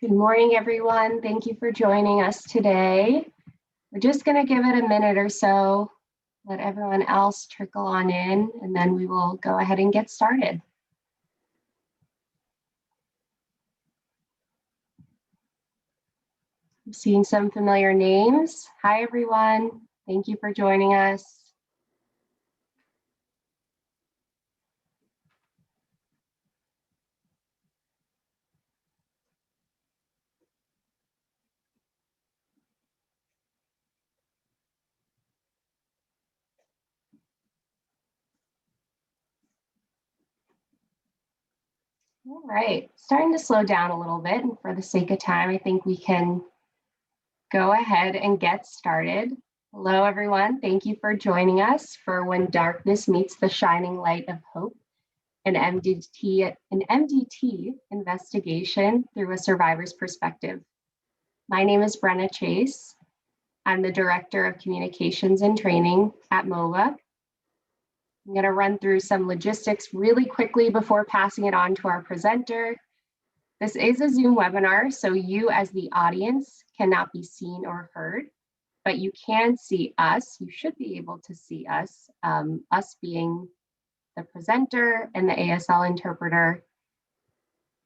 Good morning, everyone. Thank you for joining us today. We're just going to give it a minute or so, let everyone else trickle on in, and then we will go ahead and get started. I'm seeing some familiar names. Hi, everyone. Thank you for joining us. All right, starting to slow down a little bit, and for the sake of time, I think we can go ahead and get started. Hello, everyone. Thank you for joining us for When Darkness Meets the Shining Light of Hope, an MDT investigation through a survivor's perspective. My name is Brenna Chase. I'm the Director of Communications and Training at MOVA. I'm going to run through some logistics really quickly before passing it on to our presenter. This is a Zoom webinar, so you as the audience cannot be seen or heard, but you can see us. You should be able to see us, us being the presenter and the ASL interpreter.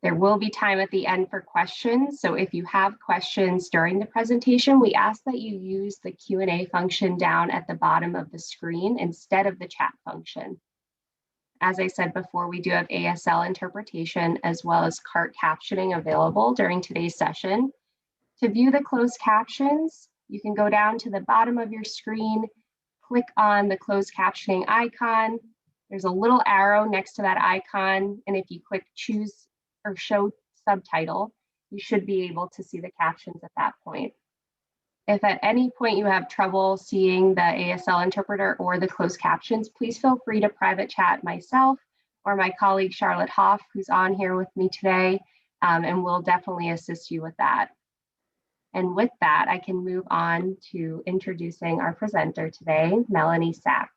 There will be time at the end for questions. So if you have questions during the presentation, we ask that you use the Q&A function down at the bottom of the screen instead of the chat function. As I said before, we do have ASL interpretation as well as CART captioning available during today's session. To view the closed captions, you can go down to the bottom of your screen, click on the closed captioning icon. There's a little arrow next to that icon, and if you click choose or show subtitle, you should be able to see the captions at that point. If at any point you have trouble seeing the ASL interpreter or the closed captions, please feel free to private chat myself or my colleague Charlotte Hoff, who's on here with me today, and we'll definitely assist you with that. And with that, I can move on to introducing our presenter today, Melanie Sachs.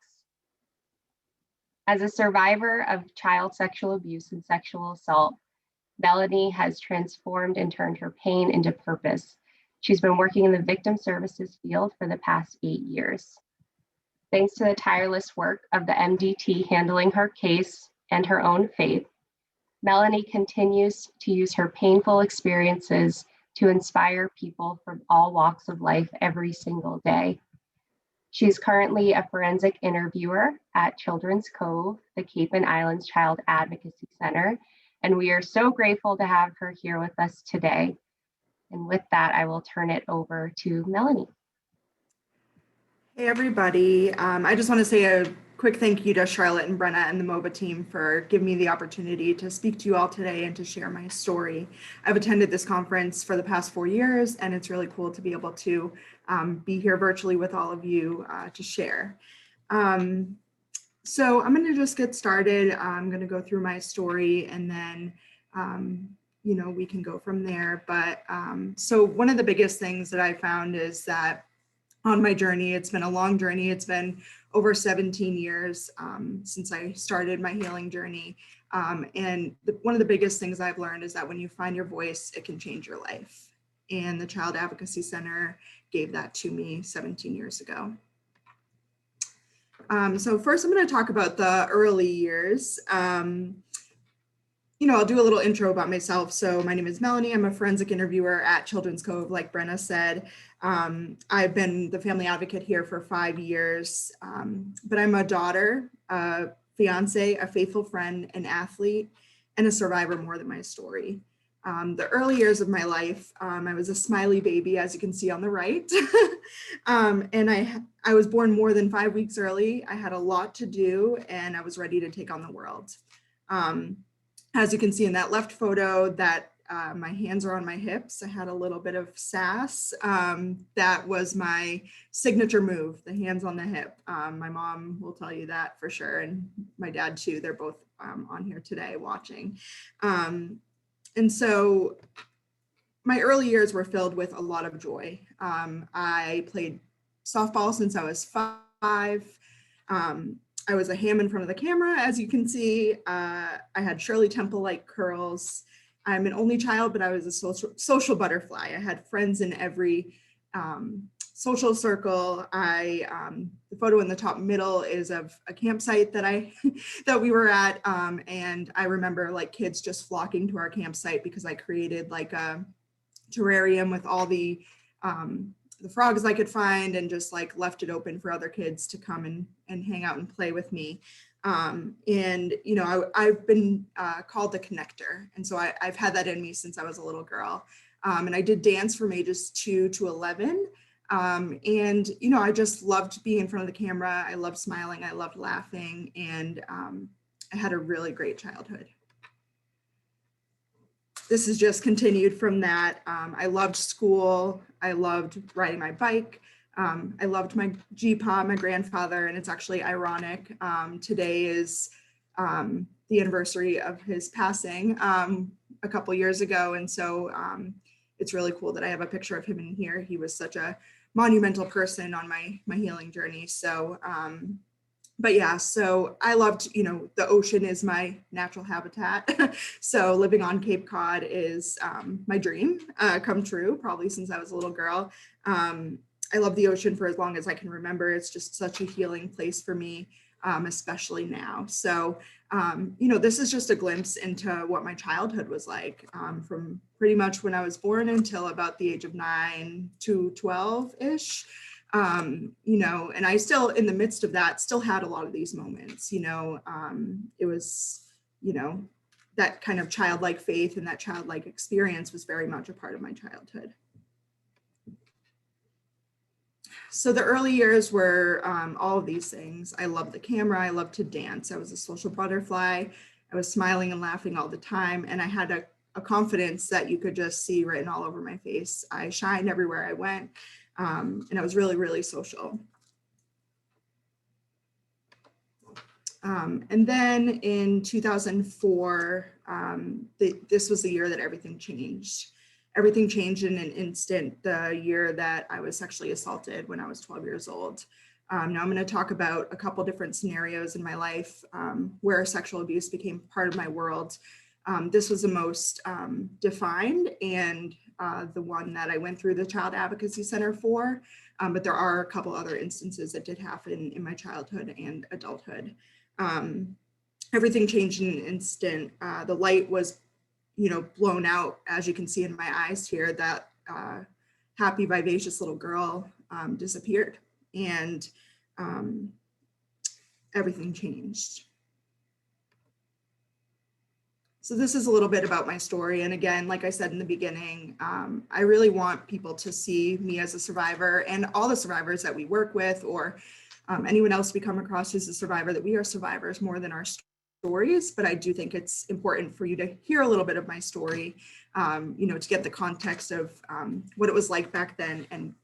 As a survivor of child sexual abuse and sexual assault, Melanie has transformed and turned her pain into purpose. She's been working in the victim services field for the past 8 years. Thanks to the tireless work of the MDT handling her case and her own faith, Melanie continues to use her painful experiences to inspire people from all walks of life every single day. She's currently a forensic interviewer at Children's Cove, the Cape and Islands Child Advocacy Center, and we are so grateful to have her here with us today. And with that, I will turn it over to Melanie. Hey, everybody. I just want to say a quick thank you to Charlotte and Brenna and the MOVA team for giving me the opportunity to speak to you all today and to share my story. I've attended this conference for the past 4 years, and it's really cool to be able to be here virtually with all of you to share. So I'm going to just get started. I'm going to go through my story, and then we can go from there. But so one of the biggest things that I found is that on my journey, it's been a long journey. It's been over 17 years since I started my healing journey. And one of the biggest things I've learned is that when you find your voice, it can change your life. And the Child Advocacy Center gave that to me 17 years ago. So first, I'm going to talk about the early years. I'll do a little intro about myself. So my name is Melanie. I'm a forensic interviewer at Children's Cove, like Brenna said. I've been the family advocate here for 5 years, but I'm a daughter, a fiance, a faithful friend, an athlete, and a survivor more than my story. The early years of my life, I was a smiley baby, as you can see on the right. And I was born more than 5 weeks early. I had a lot to do, and I was ready to take on the world. As you can see in that left photo, that my hands are on my hips. I had a little bit of sass. That was my signature move, the hands on the hip. My mom will tell you that for sure, and my dad too. They're both on here today watching. And so my early years were filled with a lot of joy. I played softball since I was 5. I was a ham in front of the camera, as you can see. I had Shirley Temple-like curls. I'm an only child, but I was a social butterfly. I had friends in every social circle. The photo in the top middle is of a campsite that we were at. And I remember like kids just flocking to our campsite because I created like a terrarium with all the frogs I could find and just like left it open for other kids to come and hang out and play with me. And, you know, I've been called the connector. And so I've had that in me since I was a little girl. And I did dance from ages 2 to 11. And, you know, I just loved being in front of the camera. I loved smiling. I loved laughing. And I had a really great childhood. This is just continued from that. I loved school. I loved riding my bike. I loved my GPA, my grandfather, and it's actually ironic. Today is the anniversary of his passing a couple years ago. And so it's really cool that I have a picture of him in here. He was such a monumental person on my healing journey. So, but yeah, so I loved, you know, the ocean is my natural habitat. So living on Cape Cod is my dream come true, probably since I was a little girl. I love the ocean for as long as I can remember. It's just such a healing place for me, especially now. So, you know, this is just a glimpse into what my childhood was like from pretty much when I was born until about the age of 9 to 12-ish. You know, and I still, in the midst of that, still had a lot of these moments, you know, it was, you know, that kind of childlike faith and that childlike experience was very much a part of my childhood. So the early years were all of these things. I loved the camera. I loved to dance. I was a social butterfly. I was smiling and laughing all the time. And I had a confidence that you could just see written all over my face. I shined everywhere I went. And I was really, really social. And then in 2004, this was the year that everything changed. Everything changed in an instant, the year that I was sexually assaulted when I was 12 years old. Now I'm going to talk about a couple different scenarios in my life where sexual abuse became part of my world. This was the most defined and the one that I went through the Child Advocacy Center for, but there are a couple other instances that did happen in my childhood and adulthood. Everything changed in an instant. The light was, you know, blown out, as you can see in my eyes here. That happy, vivacious little girl disappeared, and everything changed. So this is a little bit about my story. And again, like I said in the beginning, I really want people to see me as a survivor, and all the survivors that we work with, or anyone else we come across who's a survivor, that we are survivors more than our stories. But I do think it's important for you to hear a little bit of my story, you know, to get the context of what it was like back then and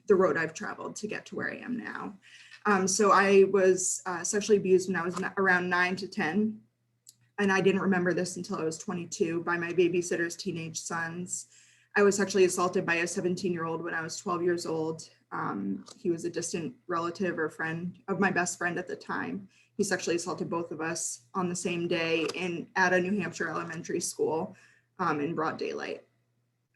the road I've traveled to get to where I am now. So I was sexually abused when I was around 9 to 10. And I didn't remember this until I was 22 by my babysitter's teenage sons. I was sexually assaulted by a 17-year-old when I was 12 years old. He was a distant relative or friend of my best friend at the time. He sexually assaulted both of us on the same day at a New Hampshire elementary school in broad daylight.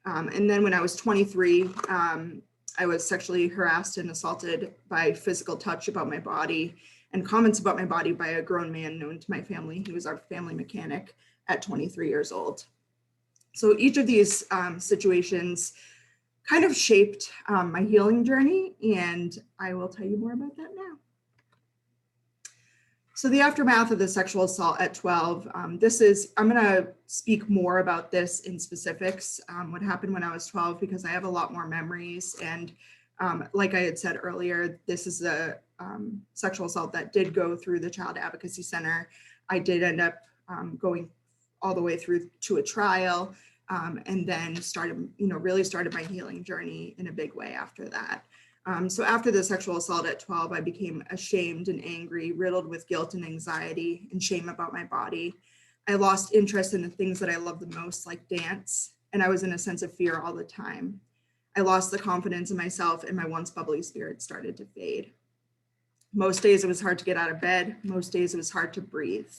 And then when I was 23, I was sexually harassed and assaulted by physical touch about my body and comments about my body by a grown man known to my family. He was our family mechanic at 23 years old. So each of these situations kind of shaped my healing journey, and I will tell you more about that now. So the aftermath of the sexual assault at 12, I'm gonna speak more about this in specifics, what happened when I was 12, because I have a lot more memories. And like I had said earlier, this is a sexual assault that did go through the Child Advocacy Center. I did end up going all the way through to a trial, and then really started my healing journey in a big way after that. So after the sexual assault at 12, I became ashamed and angry, riddled with guilt and anxiety and shame about my body. I lost interest in the things that I love the most, like dance, and I was in a sense of fear all the time. I lost the confidence in myself, and my once bubbly spirit started to fade. Most days it was hard to get out of bed. Most days it was hard to breathe.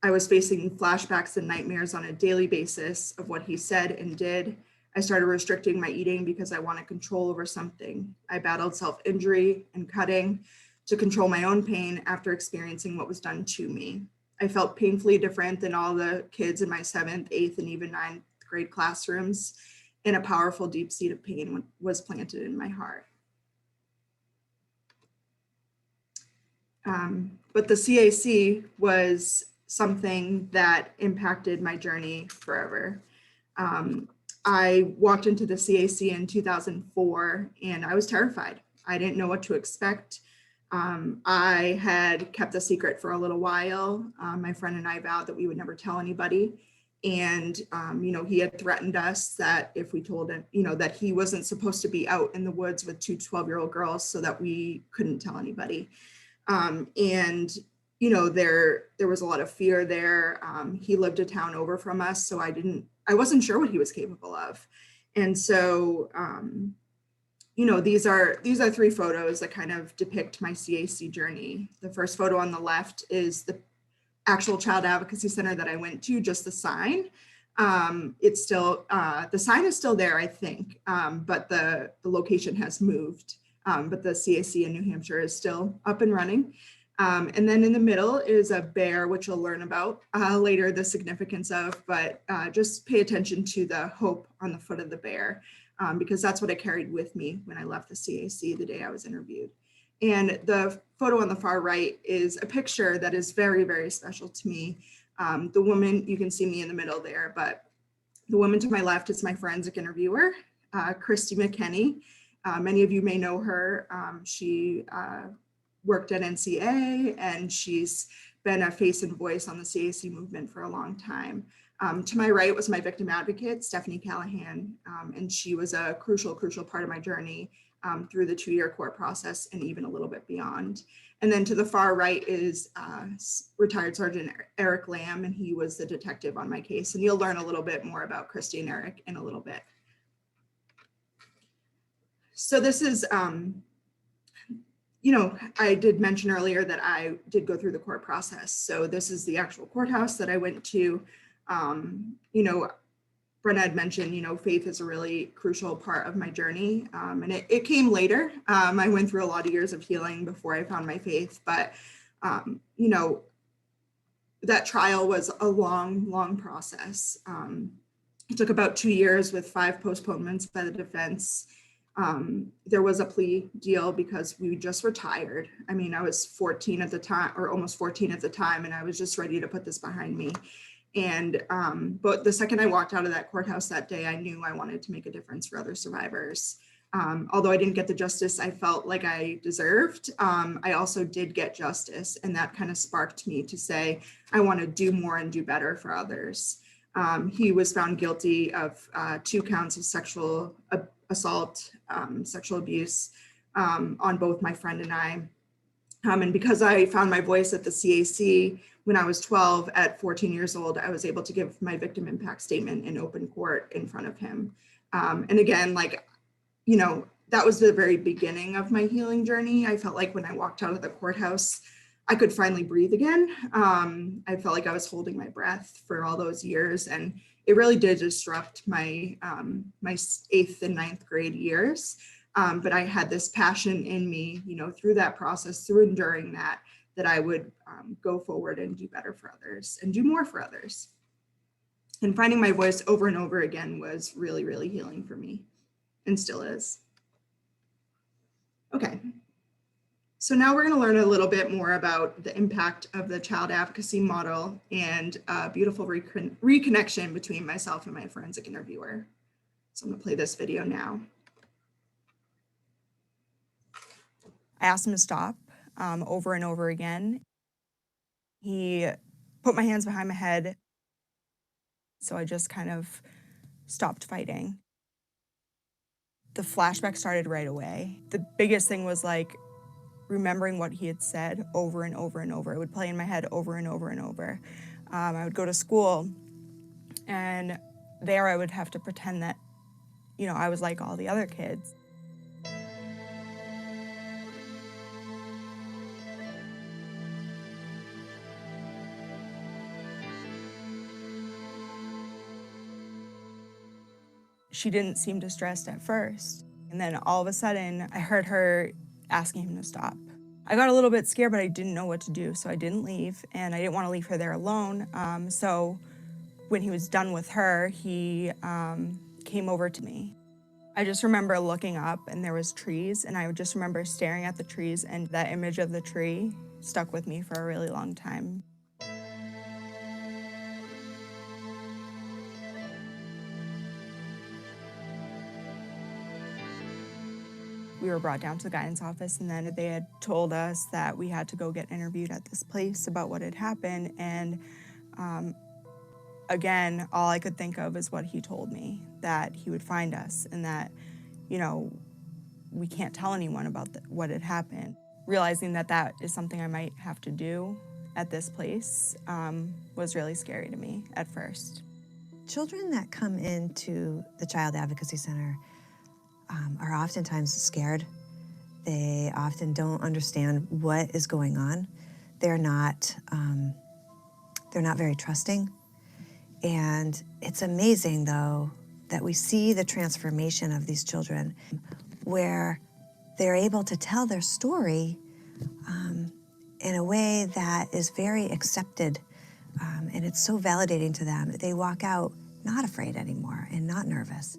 I was facing flashbacks and nightmares on a daily basis of what he said and did. I started restricting my eating because I wanted control over something. I battled self-injury and cutting to control my own pain after experiencing what was done to me. I felt painfully different than all the kids in my 7th, 8th, and even 9th grade classrooms, and a powerful deep seed of pain was planted in my heart. But the CAC was something that impacted my journey forever. I walked into the CAC in 2004 and I was terrified. I didn't know what to expect. I had kept a secret for a little while. My friend and I vowed that we would never tell anybody. And, he had threatened us that if we told him, that he wasn't supposed to be out in the woods with 2 12-year-old girls so that we couldn't tell anybody. There was a lot of fear there. He lived a town over from us, so I wasn't sure what he was capable of. And so, these are 3 photos that kind of depict my CAC journey. The first photo on the left is the actual child advocacy center that I went to, just the sign. It's still, the sign is still there, I think, but the location has moved. But the CAC in New Hampshire is still up and running. And then in the middle is a bear, which you'll learn about later the significance of, but just pay attention to the hope on the foot of the bear, because that's what I carried with me when I left the CAC the day I was interviewed. And the photo on the far right is a picture that is very, very special to me. The woman, you can see me in the middle there, but the woman to my left is my forensic interviewer, Christy McKenney. Many of you may know her. She worked at NCA and she's been a face and voice on the CAC movement for a long time. To my right was my victim advocate, Stephanie Callahan, and she was a crucial part of my journey through the 2-year court process and even a little bit beyond. And then to the far right is retired Sergeant Eric Lamb, and he was the detective on my case. And you'll learn a little bit more about Christy and Eric in a little bit. So this is, I did mention earlier that I did go through the court process. So this is the actual courthouse that I went to. Brenna had mentioned, faith is a really crucial part of my journey. And it came later. I went through a lot of years of healing before I found my faith, but, that trial was a long process. It took about 2 years with 5 postponements by the defense. There was a plea deal because we just retired. I mean, I was 14 at the time, or almost 14 at the time, and I was just ready to put this behind me. And, but the second I walked out of that courthouse that day, I knew I wanted to make a difference for other survivors. Although I didn't get the justice I felt like I deserved, I also did get justice. And that kind of sparked me to say, I want to do more and do better for others. He was found guilty of 2 counts of sexual assault, sexual abuse on both my friend and I. And because I found my voice at the CAC when I was 12, at 14 years old, I was able to give my victim impact statement in open court in front of him. And again, that was the very beginning of my healing journey. I felt like when I walked out of the courthouse, I could finally breathe again. I felt like I was holding my breath for all those years, and it really did disrupt my my 8th and 9th grade years. But I had this passion in me, through that process, through enduring that I would go forward and do better for others and do more for others. And finding my voice over and over again was really, really healing for me, and still is. Okay. So now we're going to learn a little bit more about the impact of the child advocacy model and a beautiful reconnection between myself and my forensic interviewer. So I'm going to play this video now. I asked him to stop over and over again. He put my hands behind my head, so I just kind of stopped fighting. The flashback started right away. The biggest thing was remembering what he had said over and over and over. It would play in my head over and over and over. I would go to school, and there I would have to pretend that, I was like all the other kids. She didn't seem distressed at first. And then all of a sudden, I heard her asking him to stop. I got a little bit scared, but I didn't know what to do, so I didn't leave, and I didn't want to leave her there alone. So when he was done with her, he came over to me. I just remember looking up, and there was trees, and I just remember staring at the trees, and that image of the tree stuck with me for a really long time. We were brought down to the guidance office, and then they had told us that we had to go get interviewed at this place about what had happened. And again, all I could think of is what he told me, that he would find us and that, we can't tell anyone about what had happened. Realizing that that is something I might have to do at this place was really scary to me at first. Children that come into the Child Advocacy Center are oftentimes scared. They often don't understand what is going on. They're not very trusting. And it's amazing, though, that we see the transformation of these children where they're able to tell their story in a way that is very accepted, and it's so validating to them. They walk out not afraid anymore and not nervous.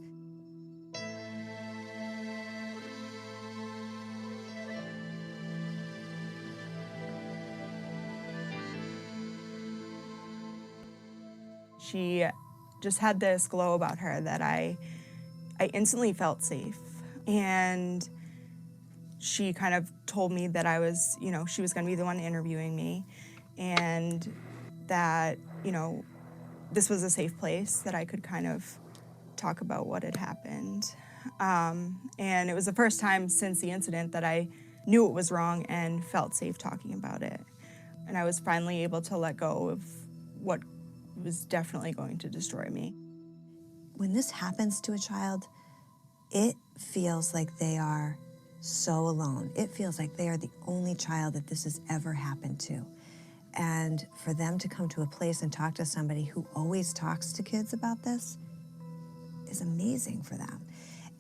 She just had this glow about her that I instantly felt safe. And she kind of told me that I was, she was going to be the one interviewing me, and that, this was a safe place that I could kind of talk about what had happened. And it was the first time since the incident that I knew it was wrong and felt safe talking about it. And I was finally able to let go of what was definitely going to destroy me. When this happens to a child, it feels like they are so alone. It feels like they are the only child that this has ever happened to. And for them to come to a place and talk to somebody who always talks to kids about this is amazing for them.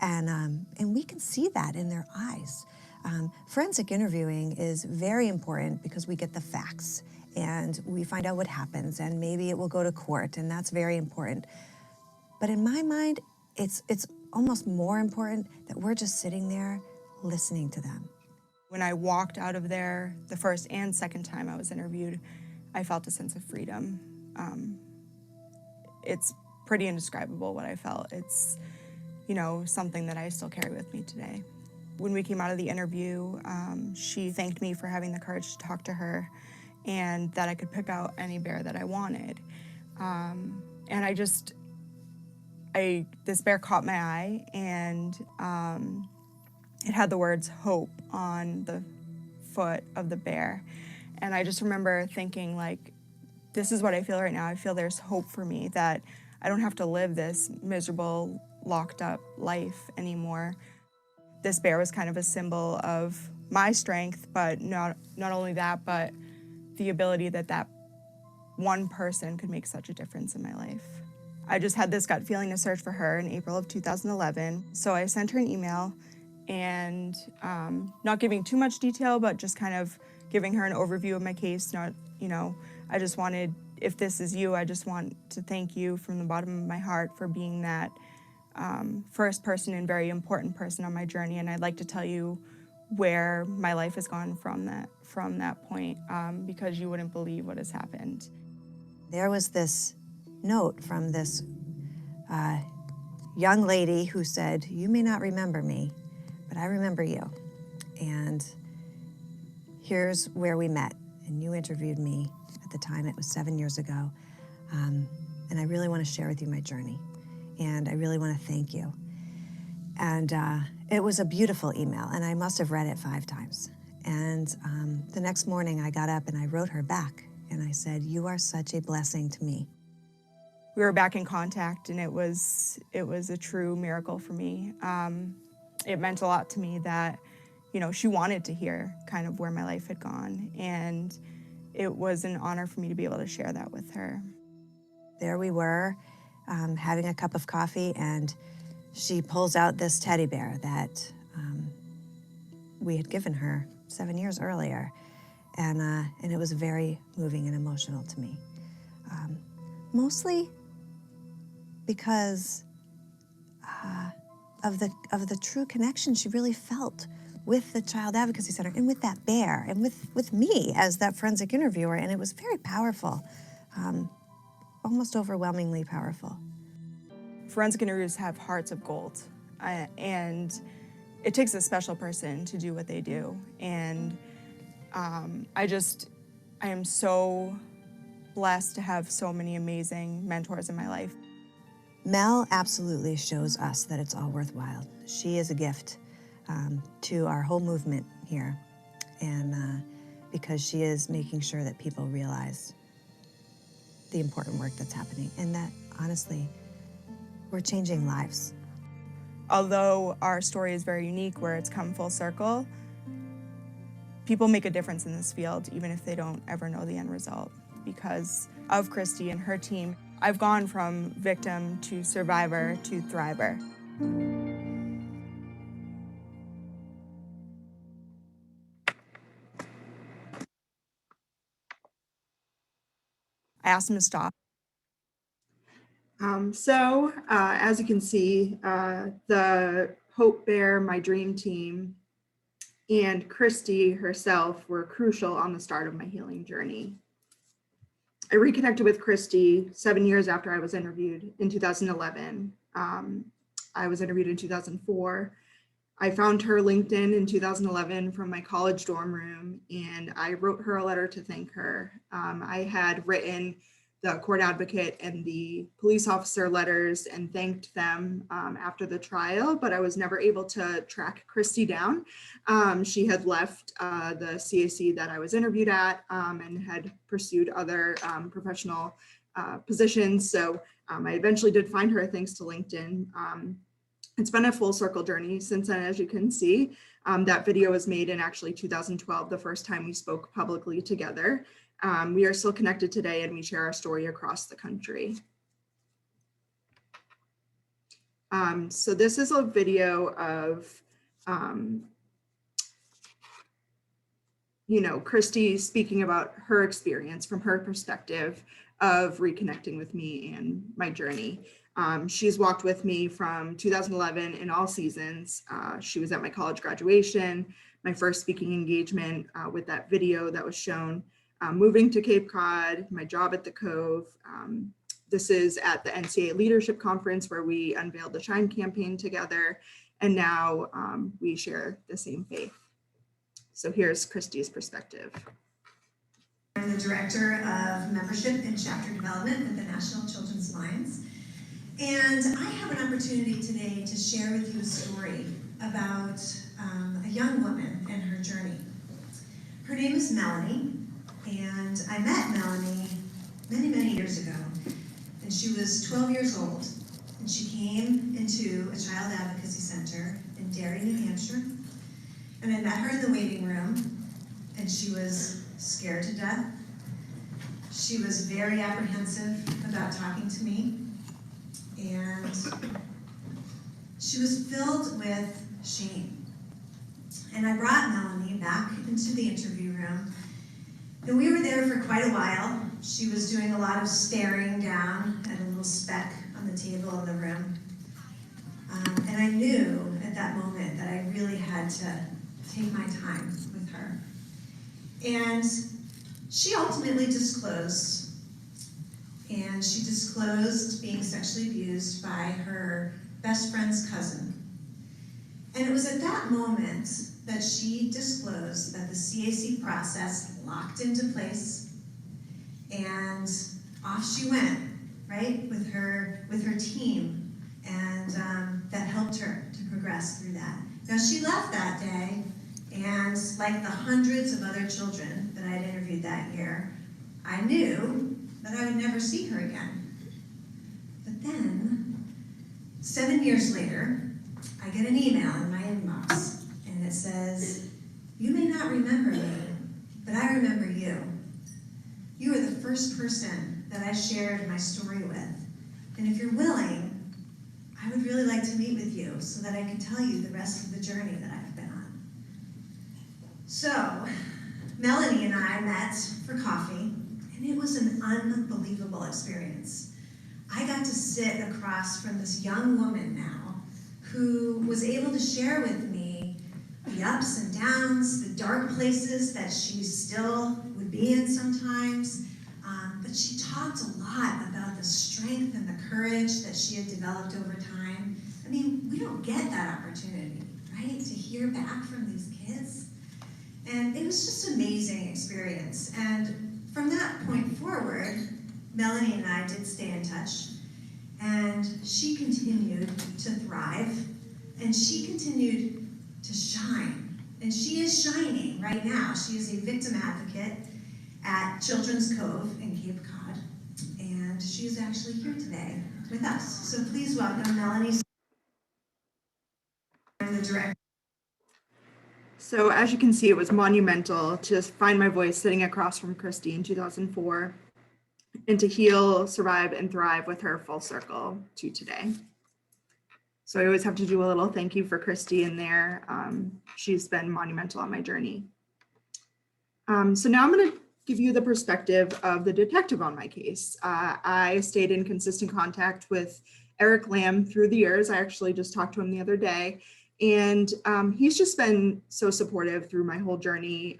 And we can see that in their eyes. Forensic interviewing is very important because we get the facts and we find out what happens, and maybe it will go to court, and that's very important. But in my mind, it's almost more important that we're just sitting there listening to them. When I walked out of there the first and second time I was interviewed, I felt a sense of freedom. It's pretty indescribable what I felt. It's, something that I still carry with me today. When we came out of the interview, she thanked me for having the courage to talk to her and that I could pick out any bear that I wanted. And this bear caught my eye, and it had the words hope on the foot of the bear. And I just remember thinking, this is what I feel right now. I feel there's hope for me, that I don't have to live this miserable, locked up life anymore. This bear was kind of a symbol of my strength, but not only that, but the ability that one person could make such a difference in my life. I just had this gut feeling to search for her in April of 2011. So I sent her an email, and not giving too much detail, but just kind of giving her an overview of my case. I just wanted, if this is you, I just want to thank you from the bottom of my heart for being that first person and very important person on my journey. And I'd like to tell you where my life has gone from that point, because you wouldn't believe what has happened. There was this note from this young lady who said, "You may not remember me, but I remember you. And here's where we met. And you interviewed me at the time. It was 7 years ago. And I really want to share with you my journey. And I really want to thank you." And it was a beautiful email, and I must have read it 5 times. And the next morning I got up and I wrote her back, and I said, "You are such a blessing to me." We were back in contact, and it was a true miracle for me. It meant a lot to me that, she wanted to hear kind of where my life had gone, and it was an honor for me to be able to share that with her. There we were, having a cup of coffee, and she pulls out this teddy bear that we had given her 7 years earlier, and it was very moving and emotional to me. Mostly because of the true connection she really felt with the Child Advocacy Center and with that bear and with me as that forensic interviewer, and it was very powerful, almost overwhelmingly powerful. Forensic interviews have hearts of gold, and it takes a special person to do what they do. And I am so blessed to have so many amazing mentors in my life. Mel absolutely shows us that it's all worthwhile. She is a gift to our whole movement here, and because she is making sure that people realize the important work that's happening, and that, honestly, we're changing lives. Although our story is very unique, where it's come full circle, people make a difference in this field, even if they don't ever know the end result. Because of Christy and her team, I've gone from victim to survivor to thriver. I asked him to stop. As you can see, the Hope Bear, my dream team, and Christy herself were crucial on the start of my healing journey. I reconnected with Christy 7 years after I was interviewed in 2011. I was interviewed in 2004. I found her LinkedIn in 2011 from my college dorm room, and I wrote her a letter to thank her. I had written the court advocate and the police officer letters and thanked them after the trial, but I was never able to track Christy down. She had left the CAC that I was interviewed at and had pursued other professional positions. So I eventually did find her thanks to LinkedIn. It's been a full circle journey since then, as you can see. That video was made in actually 2012, the first time we spoke publicly together. We are still connected today, and we share our story across the country. So this is a video of, Christy speaking about her experience from her perspective of reconnecting with me and my journey. She's walked with me from 2011 in all seasons. She was at my college graduation, my first speaking engagement with that video that was shown, moving to Cape Cod, my job at the Cove. This is at the NCAA Leadership Conference where we unveiled the Shine campaign together, and now we share the same faith. So here's Christy's perspective. I'm the Director of Membership and Chapter Development with the National Children's Alliance. And I have an opportunity today to share with you a story about a young woman and her journey. Her name is Melanie, and I met Melanie many, many years ago. And she was 12 years old, and she came into a child advocacy center in Derry, New Hampshire. And I met her in the waiting room, and she was scared to death. She was very apprehensive about talking to me. And she was filled with shame. And I brought Melanie back into the interview room, and we were there for quite a while. She was doing a lot of staring down at a little speck on the table in the room. And I knew at that moment that I really had to take my time with her. And she ultimately disclosed. And she disclosed being sexually abused by her best friend's cousin. And it was at that moment that she disclosed that the CAC process locked into place, and off she went, right, with her team, and that helped her to progress through that. Now she left that day, and like the hundreds of other children that I had interviewed that year, I knew that I would never see her again. But then, 7 years later, I get an email in my inbox, and it says, "You may not remember me, but I remember you. You were the first person that I shared my story with. And if you're willing, I would really like to meet with you so that I can tell you the rest of the journey that I've been on. So, Melanie and I met for coffee, and it was an unbelievable experience. I got to sit across from this young woman now who was able to share with me the ups and downs, the dark places that she still would be in sometimes. But she talked a lot about the strength and the courage that she had developed over time. I mean, we don't get that opportunity, right? To hear back from these kids. And it was just an amazing experience. And from that point forward, Melanie and I did stay in touch. And she continued to thrive. And she continued to shine. And she is shining right now. She is a victim advocate at Children's Cove in Cape Cod. And she is actually here today with us. So please welcome Melanie Sachs, the director. So as you can see, it was monumental to find my voice sitting across from Christy in 2004 and to heal, survive, and thrive with her full circle to today. So I always have to do a little thank you for Christy in there. She's been monumental on my journey. So now I'm going to give you the perspective of the detective on my case. I stayed in consistent contact with Eric Lamb through the years. I actually just talked to him the other day, and he's just been so supportive through my whole journey.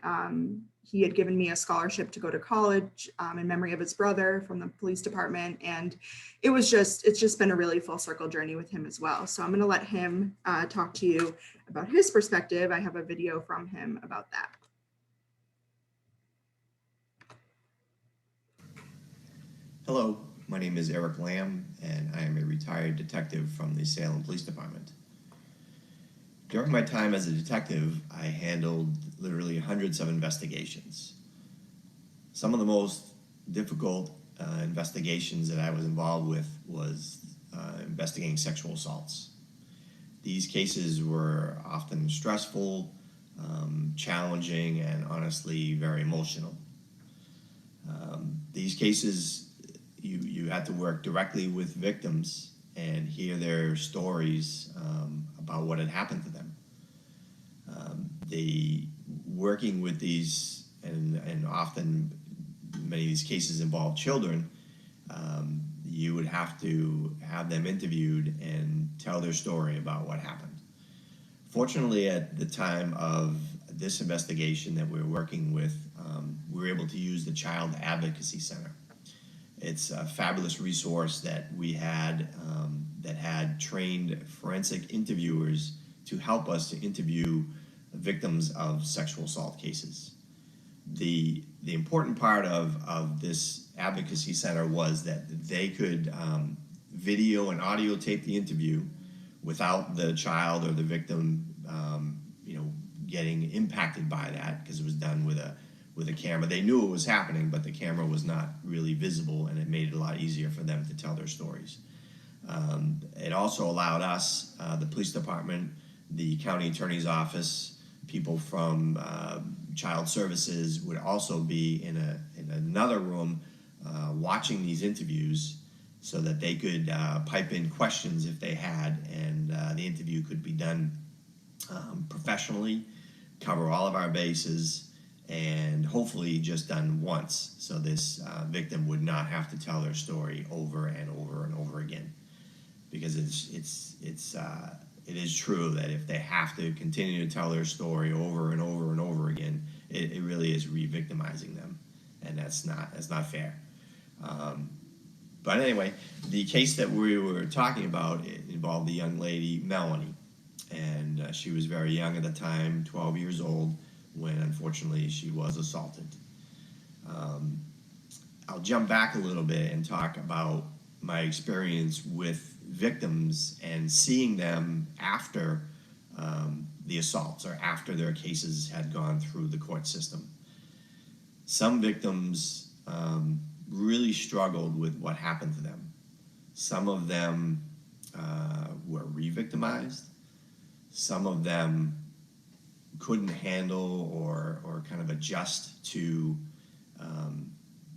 He had given me a scholarship to go to college in memory of his brother from the police department, and it's just been a really full circle journey with him as well. So I'm going to let him talk to you about his perspective. I have a video from him about that. Hello, my name is Eric Lamb, and I am a retired detective from the Salem Police Department. During my time as a detective, I handled literally hundreds of investigations. Some of the most difficult investigations that I was involved with was investigating sexual assaults. These cases were often stressful, challenging, and honestly very emotional. These cases, you had to work directly with victims and hear their stories about what had happened to them. Working with these, and often many of these cases involve children, you would have to have them interviewed and tell their story about what happened. Fortunately, at the time of this investigation that we were working with, we were able to use the Child Advocacy Center. It's a fabulous resource that we had that had trained forensic interviewers to help us to interview victims of sexual assault cases. The important part of this advocacy center was that they could video and audio tape the interview without the child or the victim getting impacted by that, because it was done with a camera. They knew it was happening, but the camera was not really visible, and it made it a lot easier for them to tell their stories. It also allowed us, the police department, the county attorney's office, people from child services would also be in another room watching these interviews so that they could pipe in questions if they had, and the interview could be done professionally, cover all of our bases, and hopefully just done once, so this victim would not have to tell their story over and over and over again. Because it is true that if they have to continue to tell their story over and over and over again, it really is re-victimizing them, and that's not fair. But anyway, the case that we were talking about, it involved the young lady Melanie, and she was very young at the time, 12 years old, when unfortunately she was assaulted. I'll jump back a little bit and talk about my experience with victims and seeing them after the assaults or after their cases had gone through the court system. Some victims really struggled with what happened to them. Some of them were re-victimized. Some of them couldn't handle or kind of adjust to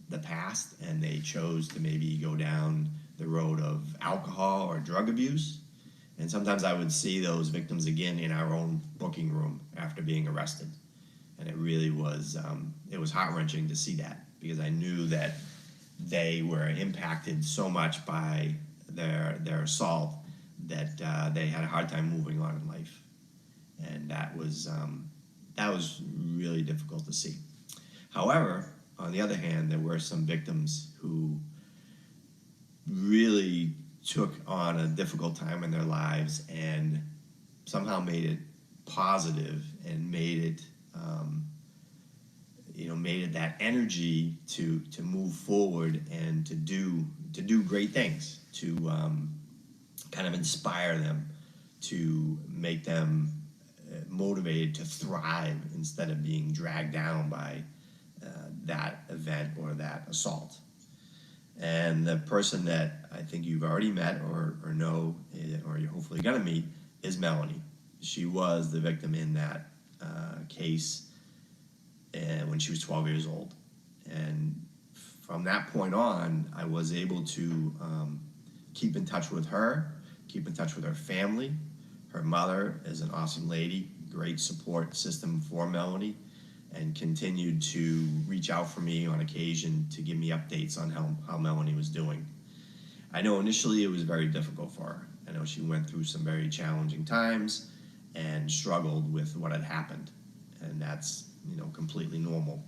the past, and they chose to maybe go down the road of alcohol or drug abuse. And sometimes I would see those victims again in our own booking room after being arrested. And it really was, it was heart-wrenching to see that, because I knew that they were impacted so much by their assault that they had a hard time moving on in life. And that was really difficult to see. However, on the other hand, there were some victims who really took on a difficult time in their lives and somehow made it positive and made it, made it that energy to move forward and to do great things, to kind of inspire them, to make them motivated to thrive instead of being dragged down by that event or that assault. And the person that I think you've already met or know, or you're hopefully gonna meet, is Melanie. She was the victim in that case when she was 12 years old. And from that point on, I was able to keep in touch with her, keep in touch with her family. Her mother is an awesome lady, great support system for Melanie, and continued to reach out for me on occasion to give me updates on how Melanie was doing. I know initially it was very difficult for her. I know she went through some very challenging times and struggled with what had happened, and that's completely normal.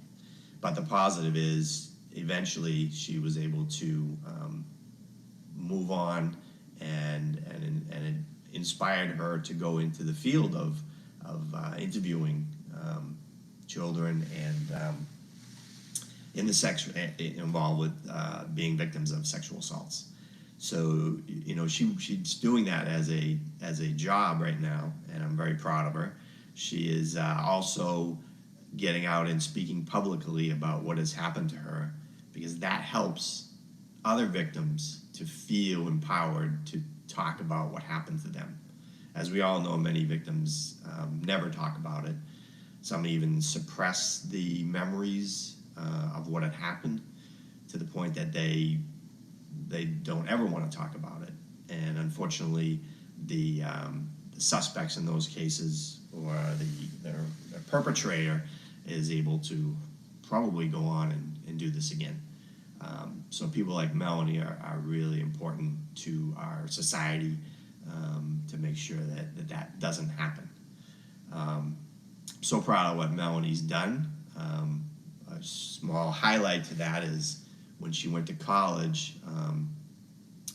But the positive is eventually she was able to move on, and it inspired her to go into the field of interviewing children and in the sex involved with being victims of sexual assaults. So she's doing that as a job right now, and I'm very proud of her. She is also getting out and speaking publicly about what has happened to her, because that helps other victims to feel empowered to talk about what happened to them. As we all know, many victims never talk about it. Some even suppress the memories of what had happened to the point that they don't ever want to talk about it. And unfortunately, the suspects in those cases, or the perpetrator, is able to probably go on and do this again. So people like Melanie are really important to our society, to make sure that doesn't happen. So proud of what Melanie's done. A small highlight to that is when she went to college,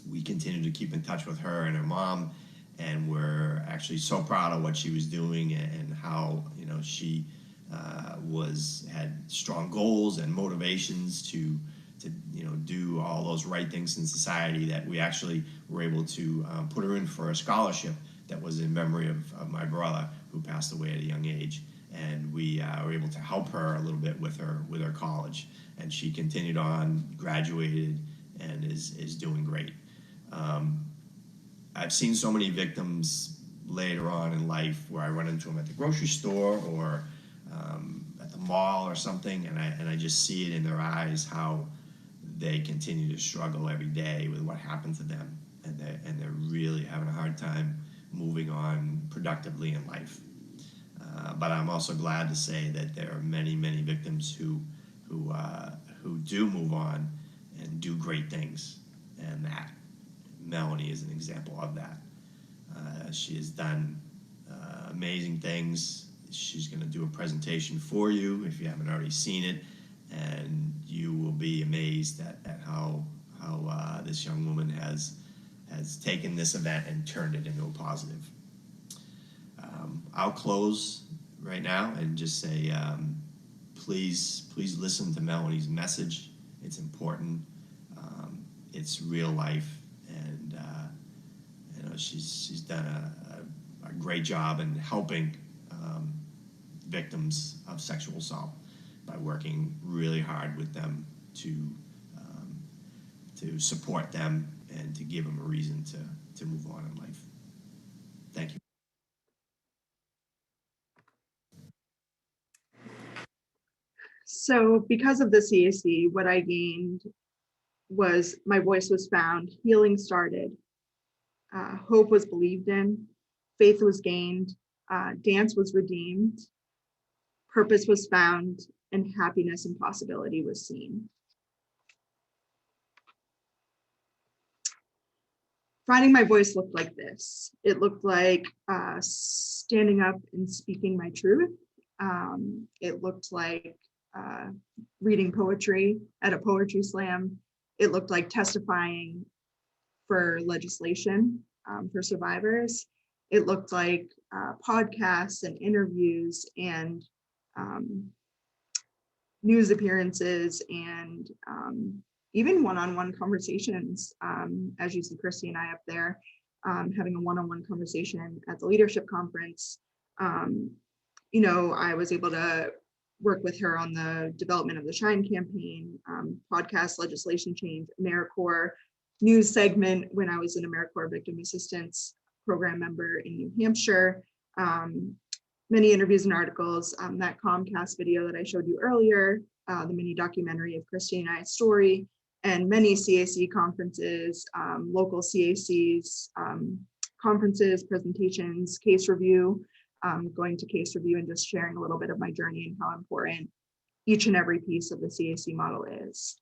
we continued to keep in touch with her and her mom, and we're actually so proud of what she was doing and how she had strong goals and motivations to do all those right things in society, that we actually were able to put her in for a scholarship that was in memory of my brother, who passed away at a young age. And we were able to help her a little bit with her college, and she continued on, graduated, and is doing great. I've seen so many victims later on in life where I run into them at the grocery store or at the mall or something, and I just see it in their eyes how they continue to struggle every day with what happened to them, and they're really having a hard time moving on productively in life. But I'm also glad to say that there are many victims who do move on and do great things, and that Melanie is an example of that. She has done amazing things. She's going to do a presentation for you if you haven't already seen it, and you will be amazed at how this young woman has taken this event and turned it into a positive. I'll close right now and just say, please listen to Melanie's message. It's important. It's real life, and she's done a great job in helping victims of sexual assault by working really hard with them to support them and to give them a reason to move on in life. Thank you. So because of the CAC, what I gained was my voice was found, healing started. hope was believed in, faith was gained, dance was redeemed, purpose was found, and happiness and possibility was seen. Finding my voice looked like this. It looked like standing up and speaking my truth. It looked like reading poetry at a poetry slam. It looked like testifying for legislation for survivors. It looked like podcasts and interviews and news appearances and even one-on-one conversations. As you see Christy and I up there, having a one-on-one conversation at the leadership conference. You know, I was able to work with her on the development of the Shine campaign, podcast legislation change, AmeriCorps news segment when I was an AmeriCorps victim assistance program member in New Hampshire. Many interviews and articles, that Comcast video that I showed you earlier, the mini documentary of Christy and I's story, and many CAC conferences, local CACs, conferences, presentations, case review, going to case review and just sharing a little bit of my journey and how important each and every piece of the CAC model is.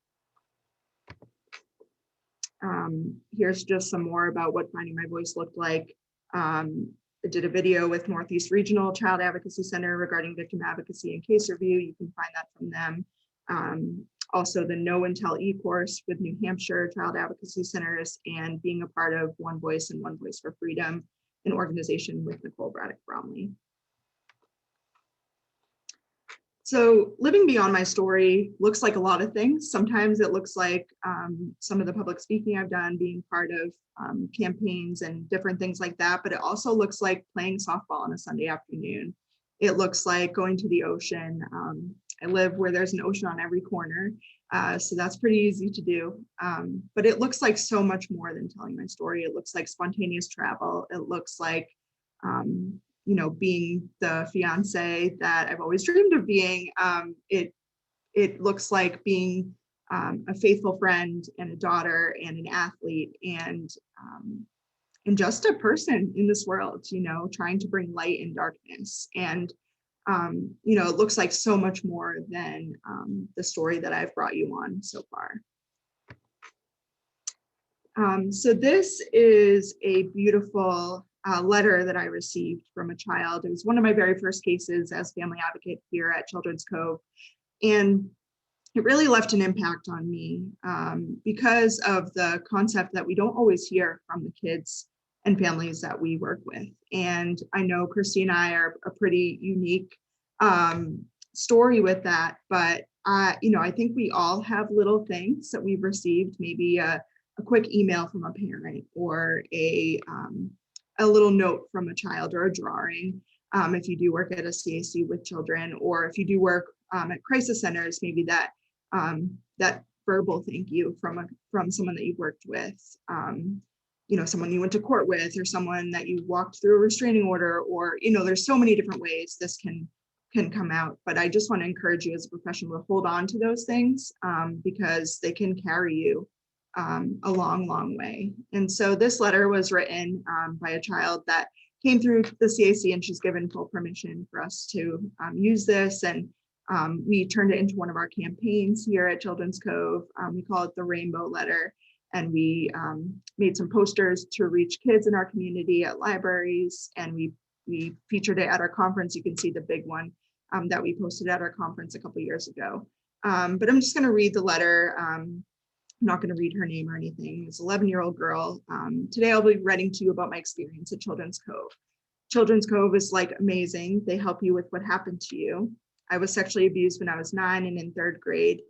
Here's just some more about what Finding My Voice looked like. I did a video with Northeast Regional Child Advocacy Center regarding victim advocacy and case review. You can find that from them. Also the Know and Tell e-course with New Hampshire Child Advocacy Centers, and being a part of One Voice and One Voice for Freedom, an organization with Nicole Braddock Bromley. So living beyond my story looks like a lot of things. Sometimes it looks like some of the public speaking I've done, being part of campaigns and different things like that, but it also looks like playing softball on a Sunday afternoon. It looks like going to the ocean. I live where there's an ocean on every corner, so that's pretty easy to do. But it looks like so much more than telling my story. It looks like spontaneous travel. It looks like you know, being the fiance that I've always dreamed of being. It looks like being a faithful friend and a daughter and an athlete and just a person in this world, you know, trying to bring light in darkness. And you know, it looks like so much more than the story that I've brought you on so far. So this is a beautiful letter that I received from a child. It was one of my very first cases as family advocate here at Children's Cove. And it really left an impact on me because of the concept that we don't always hear from the kids and families that we work with. And I know Christy and I are a pretty unique story with that, but you know, I think we all have little things that we've received, maybe a quick email from a parent or a little note from a child or a drawing. If you do work at a CAC with children, or if you do work at crisis centers, maybe that that verbal thank you from someone that you've worked with, you know, someone you went to court with, or someone that you walked through a restraining order, or, you know, there's so many different ways this can come out. But I just want to encourage you as a professional to hold on to those things because they can carry you a long way. And so this letter was written by a child that came through the CAC, and she's given full permission for us to use this. And we turned it into one of our campaigns here at Children's Cove. We call it the Rainbow Letter. And we made some posters to reach kids in our community at libraries. And we featured it at our conference. You can see the big one that we posted at our conference a couple years ago. But I'm just going to read the letter. I'm not going to read her name or anything. It's an 11-year-old girl. Today I'll be writing to you about my experience at Children's Cove. Children's Cove is like amazing. They help you with what happened to you. I was sexually abused when I was 9 and in 3rd grade.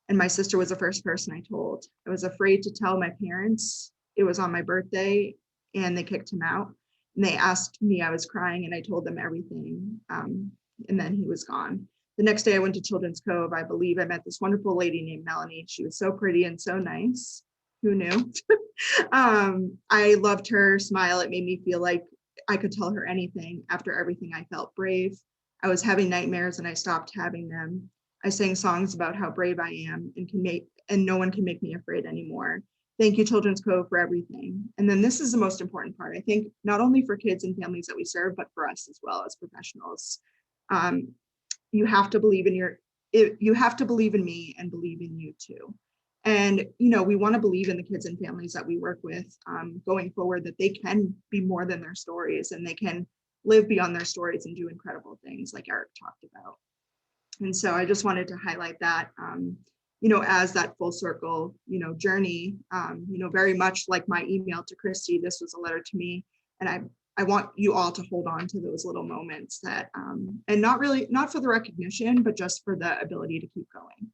And my sister was the first person I told. I was afraid to tell my parents. It was on my birthday and they kicked him out. And they asked me, I was crying, and I told them everything. And then he was gone. The next day I went to Children's Cove. I believe I met this wonderful lady named Melanie. She was so pretty and so nice. Who knew? I loved her smile. It made me feel like I could tell her anything. After everything, I felt brave. I was having nightmares and I stopped having them. I sang songs about how brave I am and no one can make me afraid anymore. Thank you, Children's Cove, for everything. And then this is the most important part, I think, not only for kids and families that we serve, but for us as well as professionals. You have to believe in you have to believe in me and believe in you too. And, we want to believe in the kids and families that we work with going forward, that they can be more than their stories and they can live beyond their stories and do incredible things like Eric talked about. And so I just wanted to highlight that, as that full circle, journey, very much like my email to Christy, this was a letter to me. And I want you all to hold on to those little moments that, and not for the recognition, but just for the ability to keep going.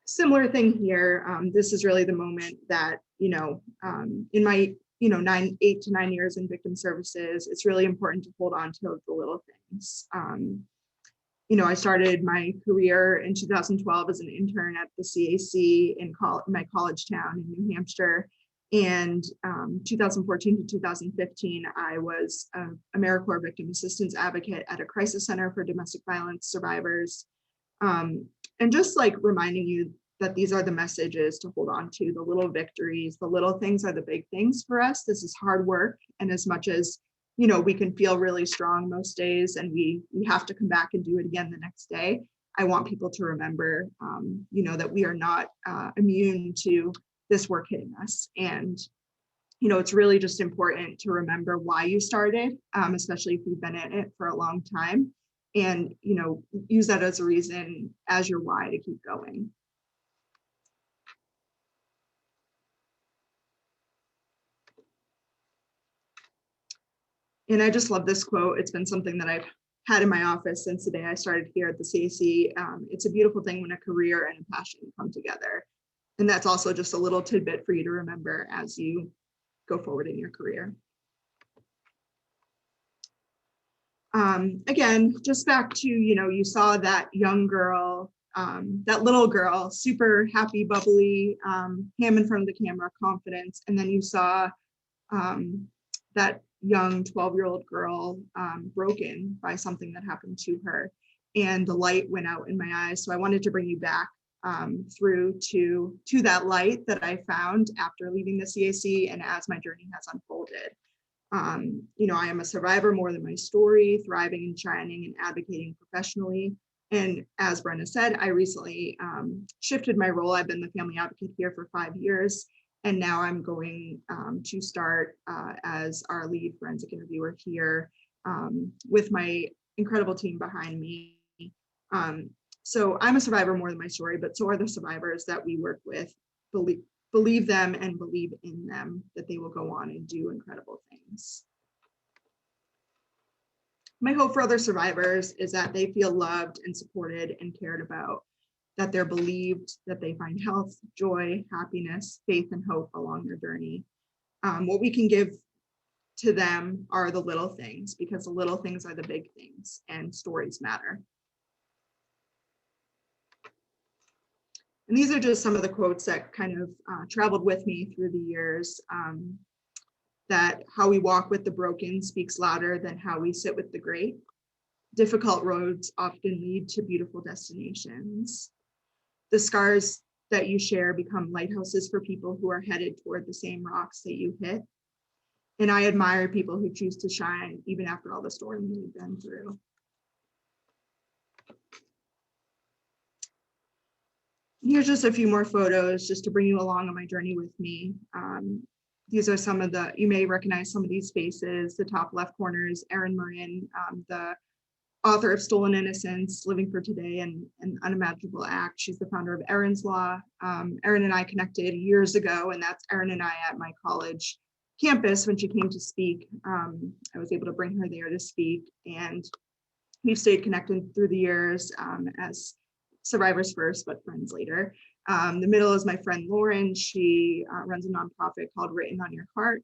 Similar thing here. This is really the moment that, in my, 8 to 9 years in victim services, it's really important to hold on to the little things. I started my career in 2012 as an intern at the CAC in my college town in New Hampshire. And 2014 to 2015, I was an AmeriCorps victim assistance advocate at a crisis center for domestic violence survivors. And just like reminding you that these are the messages to hold on to, the little victories, the little things are the big things for us. This is hard work. And as much as, we can feel really strong most days and we have to come back and do it again the next day, I want people to remember, that we are not immune to this work hitting us. And, it's really just important to remember why you started, especially if you've been in it for a long time, and, use that as a reason, as your why to keep going. And I just love this quote. It's been something that I've had in my office since the day I started here at the CAC. It's a beautiful thing when a career and a passion come together. And that's also just a little tidbit for you to remember as you go forward in your career. Again, just back to, you saw that young girl, that little girl, super happy, bubbly, ham in front of the camera, confidence. And then you saw that young 12-year-old girl broken by something that happened to her. And the light went out in my eyes. So I wanted to bring you back through to that light that I found after leaving the CAC and as my journey has unfolded. I am a survivor more than my story, thriving and shining and advocating professionally. And as Brenna said, I recently shifted my role. I've been the family advocate here for 5 years. And now I'm going to start as our lead forensic interviewer here with my incredible team behind me. So I'm a survivor more than my story, but so are the survivors that we work with. Believe them and believe in them that they will go on and do incredible things. My hope for other survivors is that they feel loved and supported and cared about, that they're believed, that they find health, joy, happiness, faith, and hope along their journey. What we can give to them are the little things, because the little things are the big things and stories matter. And these are just some of the quotes that kind of traveled with me through the years, that how we walk with the broken speaks louder than how we sit with the great. Difficult roads often lead to beautiful destinations. The scars that you share become lighthouses for people who are headed toward the same rocks that you hit. And I admire people who choose to shine even after all the storms we've been through. Here's just a few more photos just to bring you along on my journey with me. These are some of you may recognize some of these faces. The top left corner is Erin Marin, the author of Stolen Innocence, Living for Today, and An Unimaginable Act. She's the founder of Erin's Law. Erin and I connected years ago, and that's Erin and I at my college campus when she came to speak. I was able to bring her there to speak, and we've stayed connected through the years as survivors first, but friends later. The middle is my friend Lauren. She runs a nonprofit called Written on Your Heart.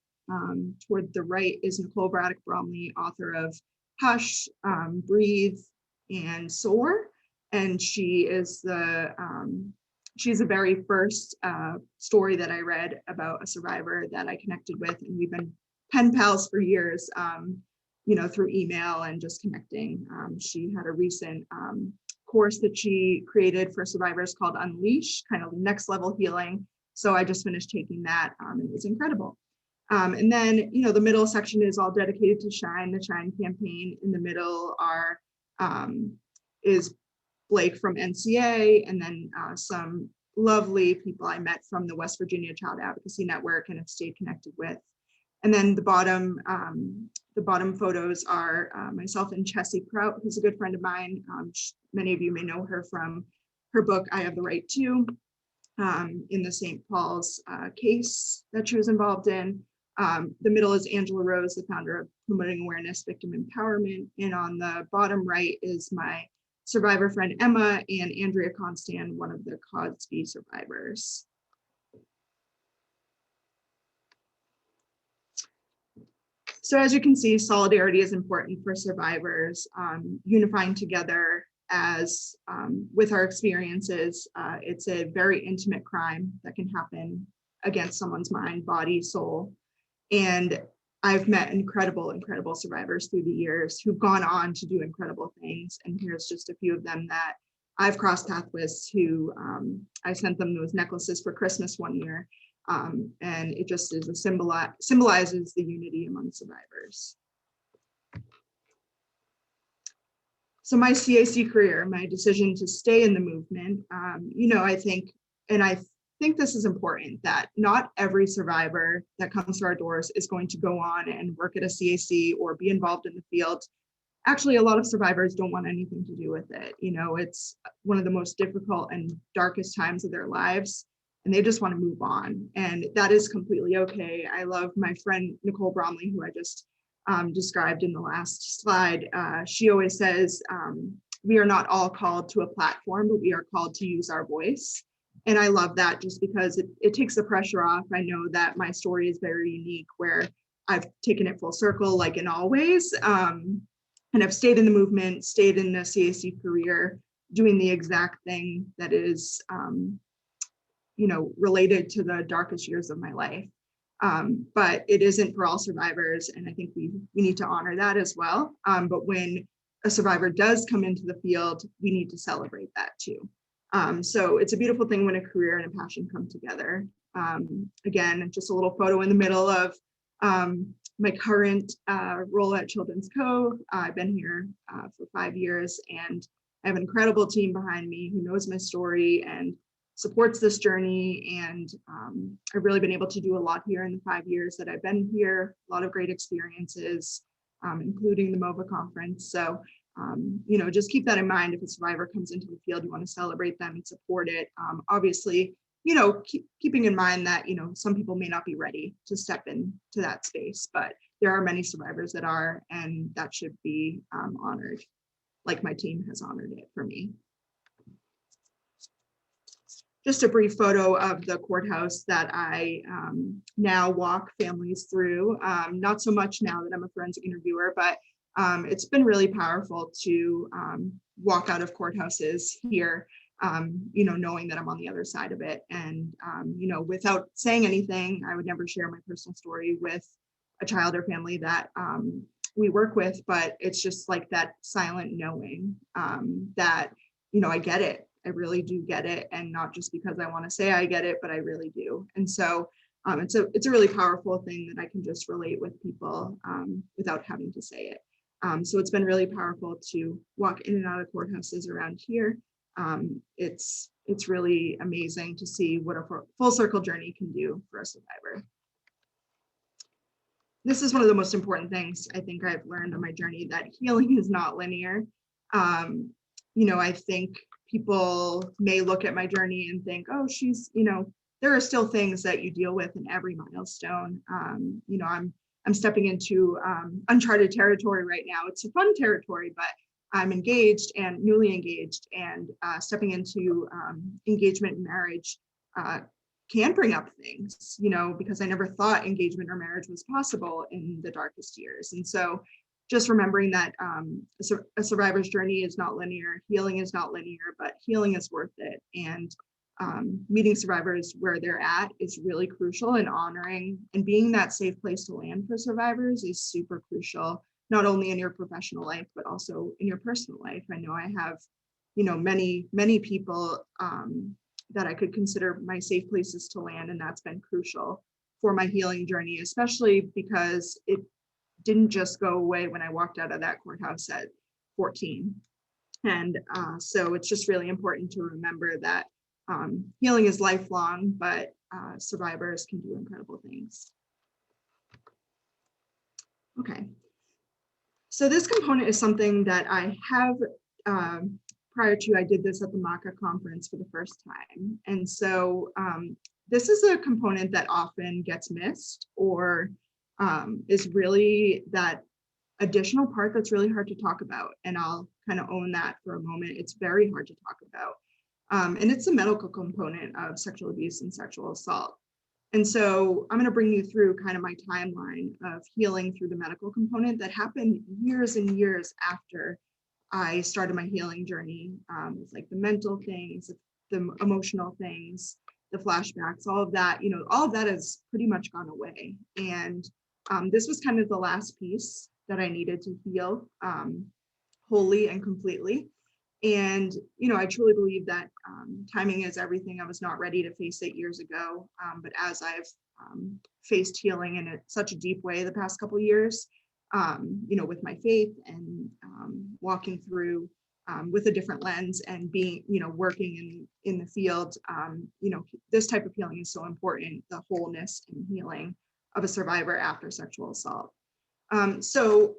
Toward the right is Nicole Braddock Bromley, author of Hush, Breathe, and Soar. And she is she's the very first story that I read about a survivor that I connected with, and we've been pen pals for years. through email and just connecting. She had a recent course that she created for survivors called Unleash, kind of next level healing. So I just finished taking that, and it was incredible. And then, the middle section is all dedicated to Shine, the Shine campaign. In the middle is Blake from NCA, and then some lovely people I met from the West Virginia Child Advocacy Network and have stayed connected with. And then the bottom photos are myself and Chessie Prout, who's a good friend of mine. Many of you may know her from her book, I Have the Right To, in the St. Paul's case that she was involved in. The middle is Angela Rose, the founder of Promoting Awareness, Victim Empowerment. And on the bottom right is my survivor friend Emma and Andrea Constan, one of the Cosby survivors. So as you can see, solidarity is important for survivors, unifying together as with our experiences. It's a very intimate crime that can happen against someone's mind, body, soul. And I've met incredible survivors through the years who've gone on to do incredible things. And here's just a few of them that I've crossed paths with, who I sent them those necklaces for Christmas one year. And it just is symbolizes the unity among survivors. So my CAC career, my decision to stay in the movement, I think this is important, that not every survivor that comes to our doors is going to go on and work at a CAC or be involved in the field. Actually, a lot of survivors don't want anything to do with it. It's one of the most difficult and darkest times of their lives, and they just want to move on. And that is completely okay. I love my friend, Nicole Bromley, who I just described in the last slide. She always says, we are not all called to a platform, but we are called to use our voice. And I love that, just because it takes the pressure off. I know that my story is very unique, where I've taken it full circle, like in all ways. And I've stayed in the movement, stayed in the CAC career, doing the exact thing that is, related to the darkest years of my life. But it isn't for all survivors. And I think we need to honor that as well. But when a survivor does come into the field, we need to celebrate that too. So it's a beautiful thing when a career and a passion come together. Again, just a little photo in the middle of my current role at Children's Cove. I've been here for 5 years, and I have an incredible team behind me who knows my story and supports this journey. And I've really been able to do a lot here in the 5 years that I've been here, a lot of great experiences, including the MOVA conference. So just keep that in mind. If a survivor comes into the field, you want to celebrate them and support it. Obviously, keeping in mind that, some people may not be ready to step into that space, but there are many survivors that are, and that should be honored, like my team has honored it for me. Just a brief photo of the courthouse that I now walk families through. Not so much now that I'm a forensic interviewer, but it's been really powerful to walk out of courthouses here, knowing that I'm on the other side of it. And, without saying anything, I would never share my personal story with a child or family that we work with, but it's just like that silent knowing that, I get it. I really do get it. And not just because I want to say I get it, but I really do. And so it's a really powerful thing that I can just relate with people without having to say it. So it's been really powerful to walk in and out of courthouses around here. It's really amazing to see what a full circle journey can do for a survivor. This is one of the most important things I think I've learned on my journey, that healing is not linear. I think people may look at my journey and think, oh, she's, there are still things that you deal with in every milestone. I'm stepping into uncharted territory right now. It's a fun territory, but I'm engaged and newly engaged, and stepping into engagement and marriage can bring up things, because I never thought engagement or marriage was possible in the darkest years. And so just remembering that a survivor's journey is not linear, healing is not linear, but healing is worth it. And meeting survivors where they're at is really crucial, and honoring and being that safe place to land for survivors is super crucial, not only in your professional life, but also in your personal life. I know I have, many people that I could consider my safe places to land, and that's been crucial for my healing journey, especially because it didn't just go away when I walked out of that courthouse at 14. And so it's just really important to remember that healing is lifelong, but survivors can do incredible things. Okay. So this component is something that I have, prior to, I did this at the MACA conference for the first time. And so this is a component that often gets missed, or is really that additional part that's really hard to talk about. And I'll kind of own that for a moment. It's very hard to talk about. And it's the medical component of sexual abuse and sexual assault. And so I'm going to bring you through kind of my timeline of healing through the medical component that happened years and years after I started my healing journey. It's like the mental things, the emotional things, the flashbacks, all of that, all of that has pretty much gone away. And this was kind of the last piece that I needed to heal wholly and completely. And, I truly believe that timing is everything. I was not ready to face it years ago. But as I've faced healing in such a deep way the past couple of years, with my faith and walking through with a different lens and being, working in the field, this type of healing is so important, the wholeness and healing of a survivor after sexual assault. So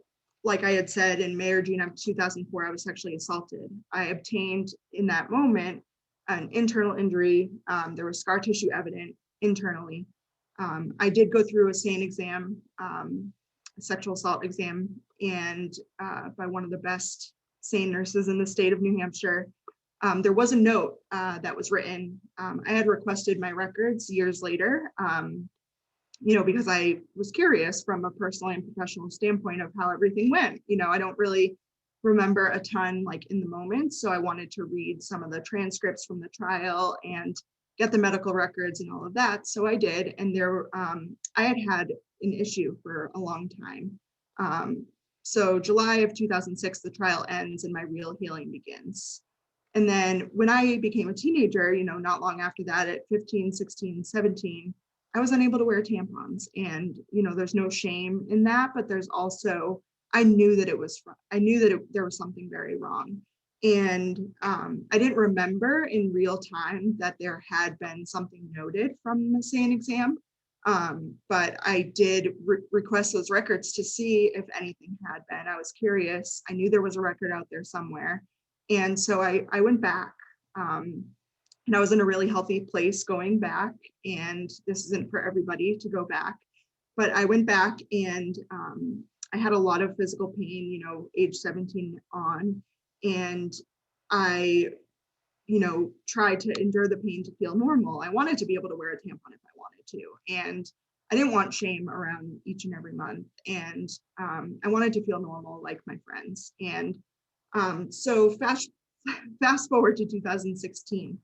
like I had said, in May or June of 2004, I was sexually assaulted. I obtained in that moment an internal injury. There was scar tissue evident internally. I did go through a SANE exam, a sexual assault exam, and by one of the best SANE nurses in the state of New Hampshire. There was a note that was written. I had requested my records years later, because I was curious from a personal and professional standpoint of how everything went. I don't really remember a ton like in the moment. So I wanted to read some of the transcripts from the trial and get the medical records and all of that. So I did. And there, I had an issue for a long time. So July of 2006, the trial ends and my real healing begins. And then when I became a teenager, not long after that, at 15, 16, 17, I was unable to wear tampons. And, there's no shame in that, but there's also, I knew that there was something very wrong. And I didn't remember in real time that there had been something noted from the SANE exam. But I did request those records to see if anything had been. I was curious. I knew there was a record out there somewhere. And so I went back. And I was in a really healthy place going back, and this isn't for everybody to go back, but I went back and I had a lot of physical pain, age 17 on, and I, tried to endure the pain to feel normal. I wanted to be able to wear a tampon if I wanted to, and I didn't want shame around each and every month, and I wanted to feel normal like my friends. And so fast forward to 2016.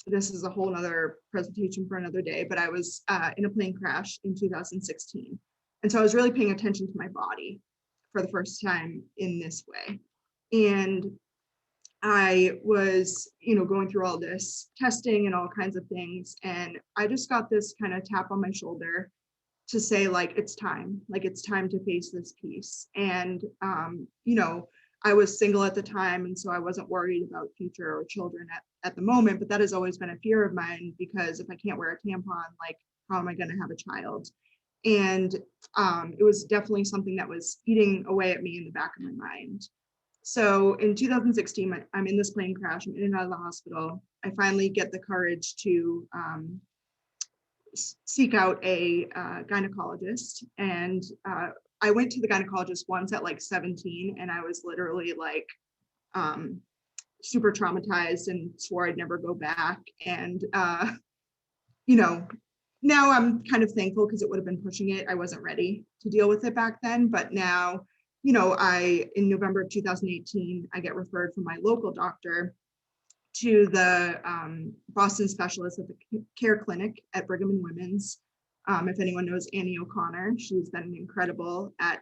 This is a whole nother presentation for another day, but I was in a plane crash in 2016. And so I was really paying attention to my body for the first time in this way. And I was, going through all this testing and all kinds of things. And I just got this kind of tap on my shoulder to say, like, it's time to face this piece. And, I was single at the time, and so I wasn't worried about future or children at the moment, but that has always been a fear of mine, because if I can't wear a tampon, like, how am I going to have a child? And it was definitely something that was eating away at me in the back of my mind. So in 2016, I'm in this plane crash, I'm in and out of the hospital. I finally get the courage to seek out a gynecologist, and I went to the gynecologist once at like 17, and I was literally like super traumatized and swore I'd never go back. And now I'm kind of thankful, because it would have been pushing it. I wasn't ready to deal with it back then, but now, in November of 2018, I get referred from my local doctor to the Boston specialist at the Care Clinic at Brigham and Women's. If anyone knows Annie O'Connor, she's been incredible at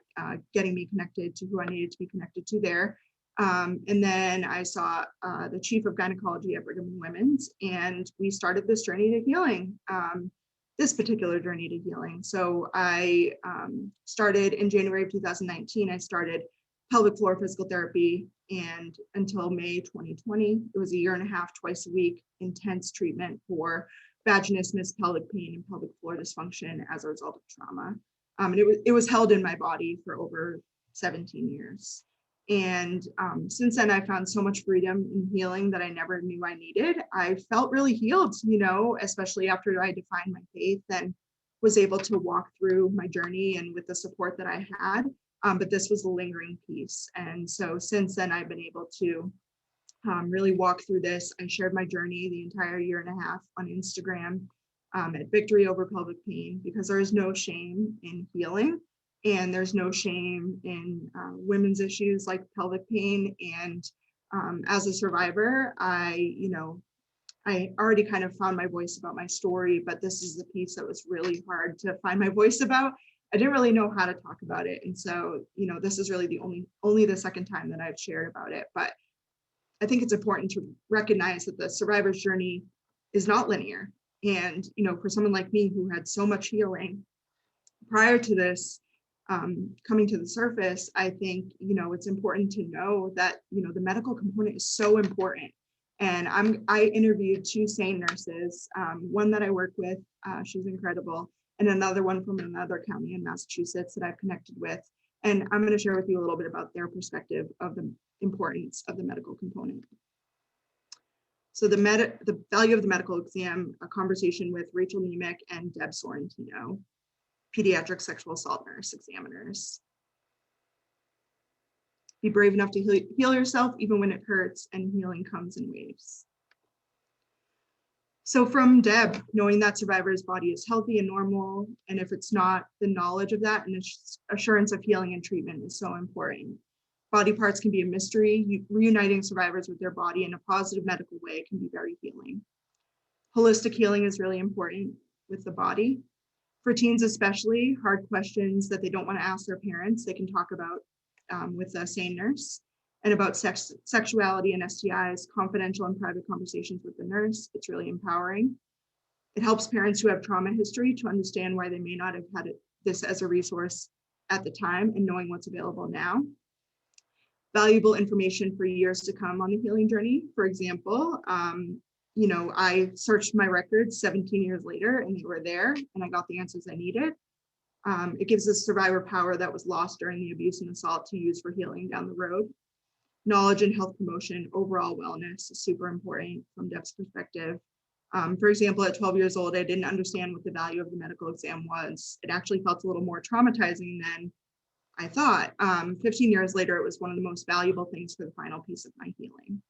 getting me connected to who I needed to be connected to there. And then I saw the chief of gynecology at Brigham and Women's, and we started this journey to healing, this particular journey to healing. So I started in January of 2019, I started pelvic floor physical therapy, and until May 2020, it was a year and a half, twice a week, intense treatment for vaginismus, pelvic pain, and pelvic floor dysfunction as a result of trauma. And it was held in my body for over 17 years. And since then, I found so much freedom and healing that I never knew I needed. I felt really healed, you know, especially after I defined my faith and was able to walk through my journey and with the support that I had. But this was a lingering piece. And so since then, I've been able to really walk through this. I shared my journey the entire year and a half on Instagram at Victory Over Pelvic Pain, because there is no shame in healing, and there's no shame in women's issues like pelvic pain. And as a survivor, I already kind of found my voice about my story, but this is the piece that was really hard to find my voice about. I didn't really know how to talk about it. And so, you know, this is really the only the second time that I've shared about it. But I think it's important to recognize that the survivor's journey is not linear. And, you know, for someone like me who had so much healing prior to this coming to the surface, I think, you know, it's important to know that, you know, the medical component is so important. And I interviewed 2 SANE nurses, one that I work with, she's incredible, and another one from another county in Massachusetts that I've connected with. And I'm going to share with you a little bit about their perspective of the importance of the medical component. So the value of the medical exam, a conversation with Rachel Nemec and Deb Sorrentino, pediatric sexual assault nurse examiners. Be brave enough to heal yourself even when it hurts, and healing comes in waves. So from Deb, knowing that survivor's body is healthy and normal, and if it's not, the knowledge of that and assurance of healing and treatment is so important. Body parts can be a mystery. Reuniting survivors with their body in a positive medical way can be very healing. Holistic healing is really important with the body. For teens especially, hard questions that they don't want to ask their parents, they can talk about with a SANE nurse. And about sexuality and STIs, confidential and private conversations with the nurse. It's really empowering. It helps parents who have trauma history to understand why they may not have had this as a resource at the time, and knowing what's available now. Valuable information for years to come on the healing journey. For example, you know, I searched my records 17 years later and they were there, and I got the answers I needed. It gives us survivor power that was lost during the abuse and assault to use for healing down the road. Knowledge and health promotion, overall wellness is super important from Deb's perspective. For example, at 12 years old, I didn't understand what the value of the medical exam was. It actually felt a little more traumatizing than I thought. 15 years later, it was one of the most valuable things for the final piece of my healing.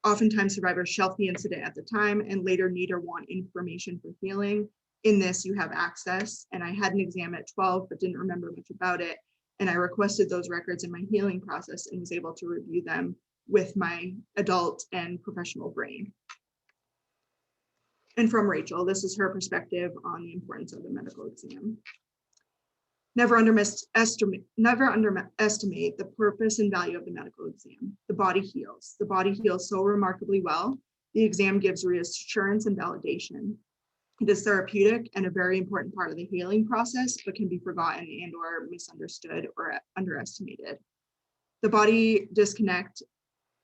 Oftentimes, survivors shelf the incident at the time and later need or want information for healing. In this, you have access, and I had an exam at 12, but didn't remember much about it. And I requested those records in my healing process and was able to review them with my adult and professional brain. And from Rachel, this is her perspective on the importance of the medical exam. Never underestimate the purpose and value of the medical exam. The body heals. The body heals so remarkably well. The exam gives reassurance and validation. It is therapeutic and a very important part of the healing process, but can be forgotten and or misunderstood or underestimated. The body disconnect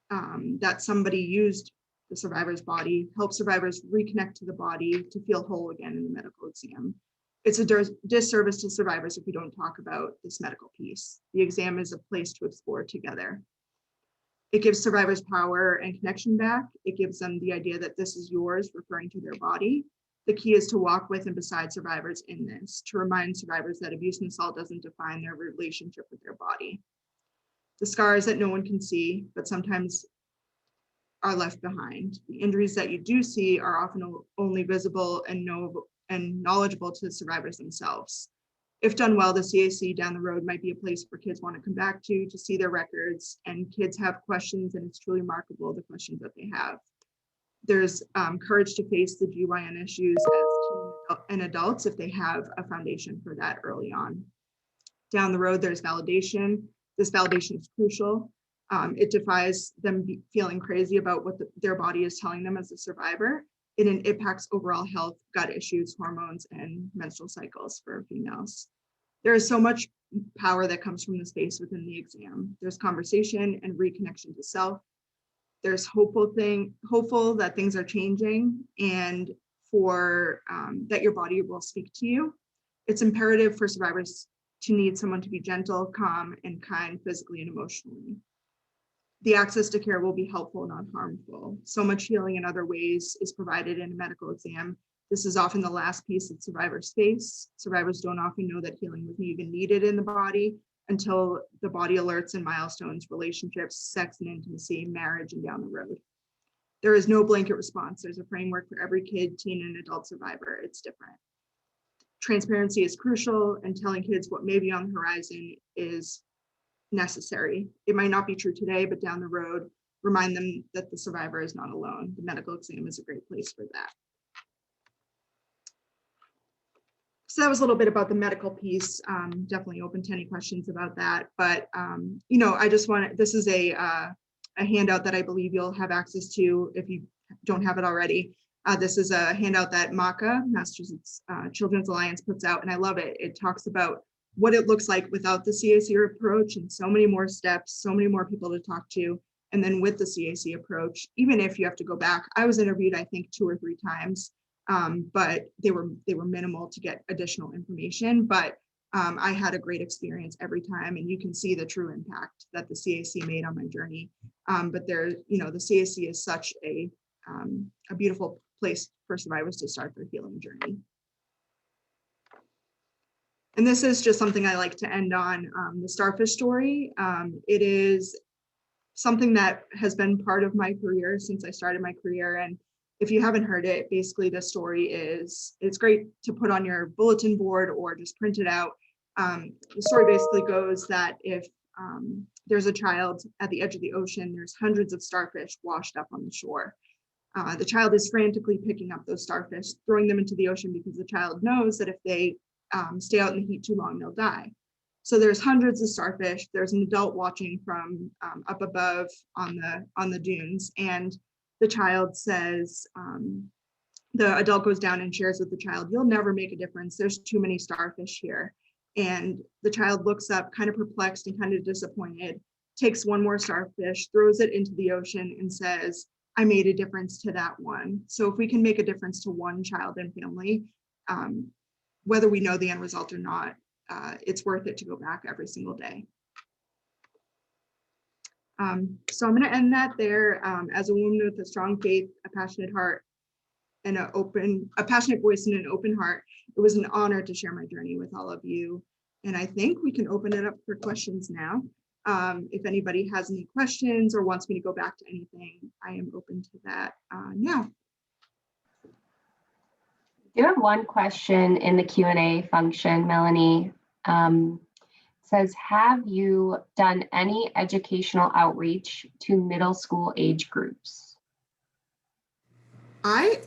that somebody used the survivor's body helps survivors reconnect to the body to feel whole again in the medical exam. It's a disservice to survivors if we don't talk about this medical piece. The exam is a place to explore together. It gives survivors power and connection back. It gives them the idea that this is yours, referring to their body. The key is to walk with and beside survivors in this, to remind survivors that abuse and assault doesn't define their relationship with their body. The scars that no one can see, but sometimes are left behind. The injuries that you do see are often only visible and knowledgeable to the survivors themselves. If done well, the CAC down the road might be a place where kids want to come back to see their records, and kids have questions, and it's truly remarkable the questions that they have. There's courage to face the GYN issues as and adults if they have a foundation for that early on. Down the road, there's validation. This validation is crucial. It defies them feeling crazy about what their body is telling them as a survivor. It impacts overall health, gut issues, hormones, and menstrual cycles for females. There is so much power that comes from the space within the exam. There's conversation and reconnection to self. There's hopeful that things are changing and for that your body will speak to you. It's imperative for survivors to need someone to be gentle, calm, and kind physically and emotionally. The access to care will be helpful, not harmful. So much healing in other ways is provided in a medical exam. This is often the last piece that survivors face. Survivors don't often know that healing was even needed in the body until the body alerts and milestones, relationships, sex and intimacy, marriage, and down the road. There is no blanket response. There's a framework for every kid, teen, and adult survivor. It's different. Transparency is crucial, and telling kids what may be on the horizon is necessary. It might not be true today, but down the road, remind them that the survivor is not alone. The medical exam is a great place for that. So that was a little bit about the medical piece. Definitely open to any questions about that. But I just want this is a handout that I believe you'll have access to if you don't have it already. This is a handout that MACA, Massachusetts Children's Alliance, puts out, and I love it. It talks about what it looks like without the CAC approach and so many more steps, so many more people to talk to. And then with the CAC approach, even if you have to go back, I was interviewed, I think 2 or 3 times, but they were minimal to get additional information. But I had a great experience every time, and you can see the true impact that the CAC made on my journey. But the CAC is such a beautiful place for survivors to start their healing journey. And this is just something I like to end on, the starfish story. It is something that has been part of my career since I started my career. And if you haven't heard it, basically the story is, it's great to put on your bulletin board or just print it out. The story basically goes that if there's a child at the edge of the ocean, there's hundreds of starfish washed up on the shore. The child is frantically picking up those starfish, throwing them into the ocean because the child knows that if they stay out in the heat too long, they'll die. So there's hundreds of starfish. There's an adult watching from up above on the dunes, and the child says, the adult goes down and shares with the child, "You'll never make a difference. There's too many starfish here." And the child looks up, kind of perplexed and kind of disappointed, takes one more starfish, throws it into the ocean, and says, "I made a difference to that one." So if we can make a difference to one child and family, whether we know the end result or not, it's worth it to go back every single day. So I'm going to end that there. As a woman with a strong faith, a passionate heart, and a passionate voice and an open heart, it was an honor to share my journey with all of you. And I think we can open it up for questions now. If anybody has any questions or wants me to go back to anything, I am open to that now. I do have one question in the Q&A function, Melanie. Says, have you done any educational outreach to middle school age groups? I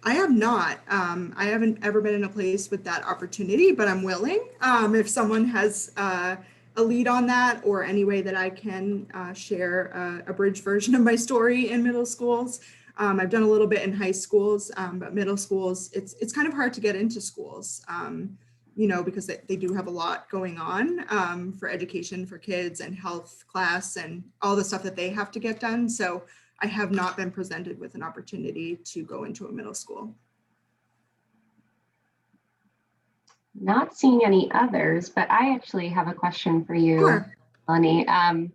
have not. I haven't ever been in a place with that opportunity, but I'm willing. If someone has a lead on that, or any way that I can share a abridged version of my story in middle schools. I've done a little bit in high schools, but middle schools, it's kind of hard to get into schools, because they do have a lot going on for education for kids and health class and all the stuff that they have to get done. So I have not been presented with an opportunity to go into a middle school. Not seeing any others, but I actually have a question for you, Sure. Melanie.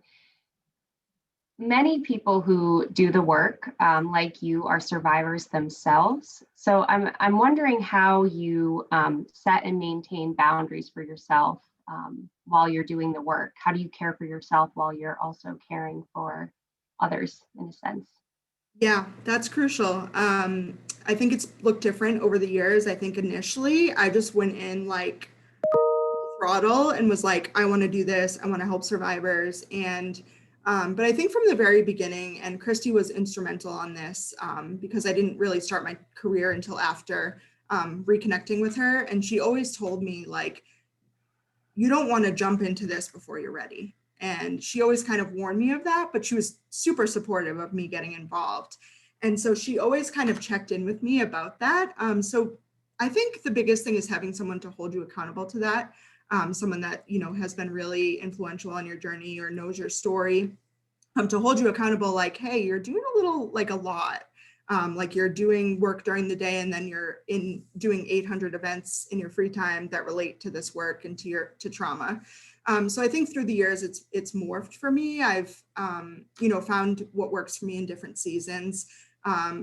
Many people who do the work, like you, are survivors themselves. So I'm wondering how you set and maintain boundaries for yourself while you're doing the work. How do you care for yourself while you're also caring for others, in a sense? Yeah, that's crucial. I think it's looked different over the years. I think initially I just went in like throttle and was like, I want to do this. I want to help survivors. And But I think from the very beginning, and Christy was instrumental on this because I didn't really start my career until after reconnecting with her. And she always told me, like, you don't want to jump into this before you're ready. And she always kind of warned me of that, but she was super supportive of me getting involved. And so she always kind of checked in with me about that. So I think the biggest thing is having someone to hold you accountable to that. Someone that, you know, has been really influential on your journey or knows your story, to hold you accountable, like, hey, you're doing a little, like a lot. Like you're doing work during the day and then you're doing 800 events in your free time that relate to this work and to trauma. So I think through the years, it's morphed for me. I've, you know, found what works for me in different seasons.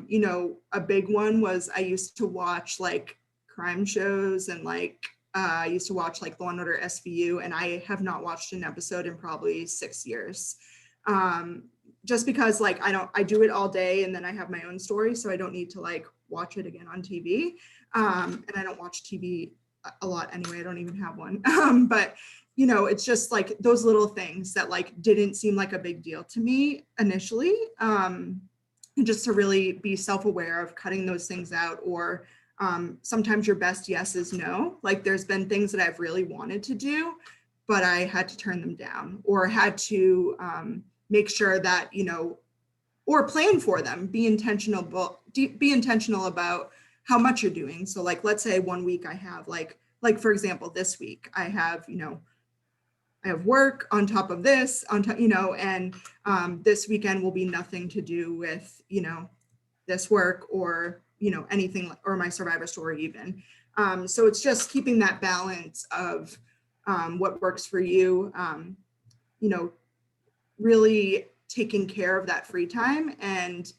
You know, a big one was I used to watch like crime shows and like, I used to watch like Law & Order SVU, and I have not watched an episode in probably 6 years. Just because like I do it all day and then I have my own story, so I don't need to like watch it again on TV. And I don't watch TV a lot anyway. I don't even have one. But you know, it's just like those little things that like didn't seem like a big deal to me initially. And just to really be self-aware of cutting those things out, or sometimes your best yes is no. Like there's been things that I've really wanted to do, but I had to turn them down, or had to make sure that, you know, or plan for them, be intentional about how much you're doing. So like, let's say 1 week I have like for example, this week I have, you know, I have work on top of this, you know, and this weekend will be nothing to do with, you know, this work or, you know, anything, or my survivor story even. So it's just keeping that balance of what works for you, you know, really taking care of that free time and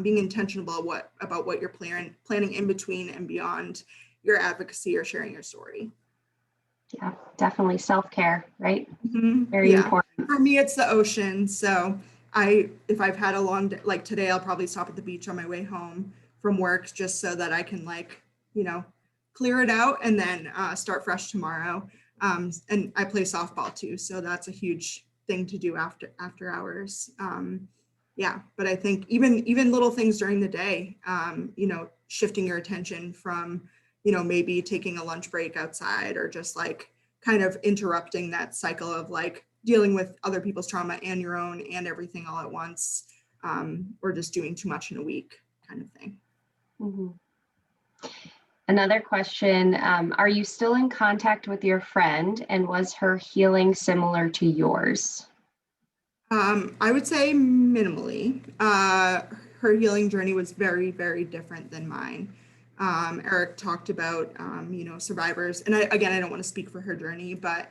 being intentional about what you're planning in between and beyond your advocacy or sharing your story. Yeah, definitely self-care, right? Mm-hmm. Very important. For me, it's the ocean. So if I've had a long day, like today, I'll probably stop at the beach on my way home from work just so that I can like, you know, clear it out and then start fresh tomorrow. And I play softball too. So that's a huge thing to do after hours. Yeah, but I think even little things during the day, you know, shifting your attention from, you know, maybe taking a lunch break outside, or just like kind of interrupting that cycle of like dealing with other people's trauma and your own and everything all at once, or just doing too much in a week kind of thing. Mm-hmm. Another question, are you still in contact with your friend, and was her healing similar to yours? I would say minimally. Her healing journey was very, very different than mine. Eric talked about, you know, survivors, and I don't want to speak for her journey, but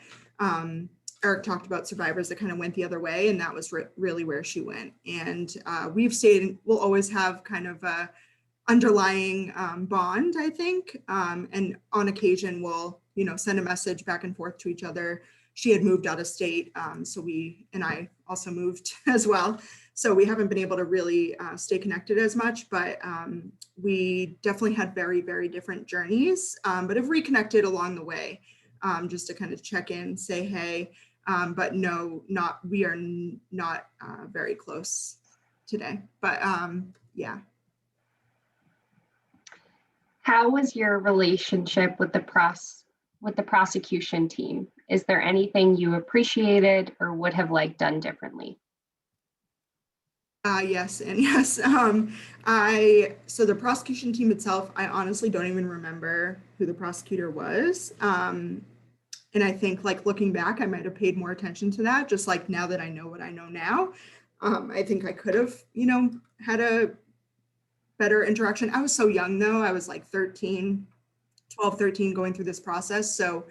Eric talked about survivors that kind of went the other way, and that was really where she went. And we'll always have kind of a underlying bond, I think. And on occasion, we'll, you know, send a message back and forth to each other. She had moved out of state, so I also moved as well. So we haven't been able to really stay connected as much, but we definitely had very, very different journeys, but have reconnected along the way, just to kind of check in, say hey, but no, we are not very close today, but yeah. How was your relationship with the prosecution team? Is there anything you appreciated or would have liked done differently? Yes and yes. So the prosecution team itself, I honestly don't even remember who the prosecutor was. And I think like looking back, I might have paid more attention to that, just like now that I know what I know now. I think I could have, you know, had a better interaction. I was so young though. I was like 13 going through this process. So,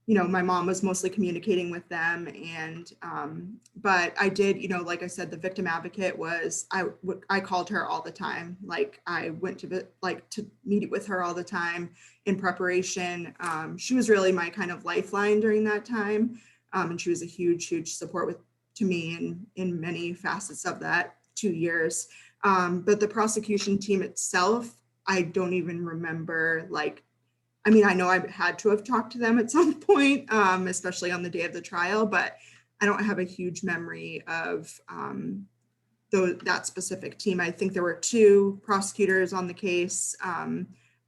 you know, my mom was mostly communicating with them, and but I did, you know, like I said, the victim advocate was, I called her all the time. Like I went to meet with her all the time in preparation. She was really my kind of lifeline during that time, and she was a huge support to me in many facets of that 2 years. But the prosecution team itself, I don't even remember, like, I know I had to have talked to them at some point, especially on the day of the trial, but I don't have a huge memory of that specific team. I think there were 2 prosecutors on the case,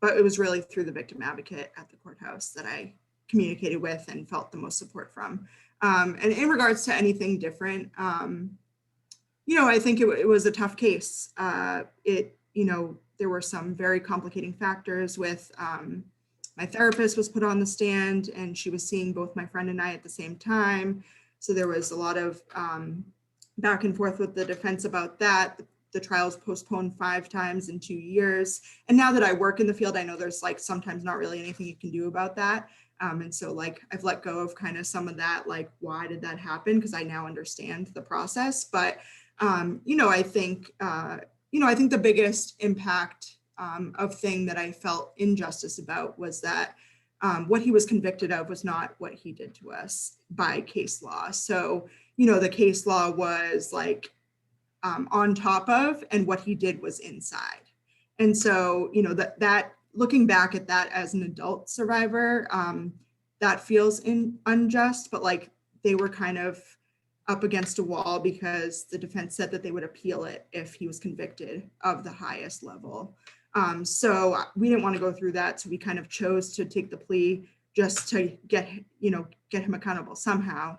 but it was really through the victim advocate at the courthouse that I communicated with and felt the most support from. And in regards to anything different, I think it was a tough case. There were some very complicating factors with my therapist was put on the stand, and she was seeing both my friend and I at the same time. So there was a lot of back and forth with the defense about that. The trial was postponed 5 times in 2 years. And now that I work in the field, I know there's like sometimes not really anything you can do about that. And so like I've let go of kind of some of that, like, why did that happen? Because I now understand the process. But I think the biggest impact of thing that I felt injustice about was that what he was convicted of was not what he did to us by case law. So, the case law was like on top of, and what he did was inside. And so, that looking back at that as an adult survivor, that feels unjust, but like they were kind of up against a wall because the defense said that they would appeal it if he was convicted of the highest level. So we didn't want to go through that. So we kind of chose to take the plea just to get him accountable somehow.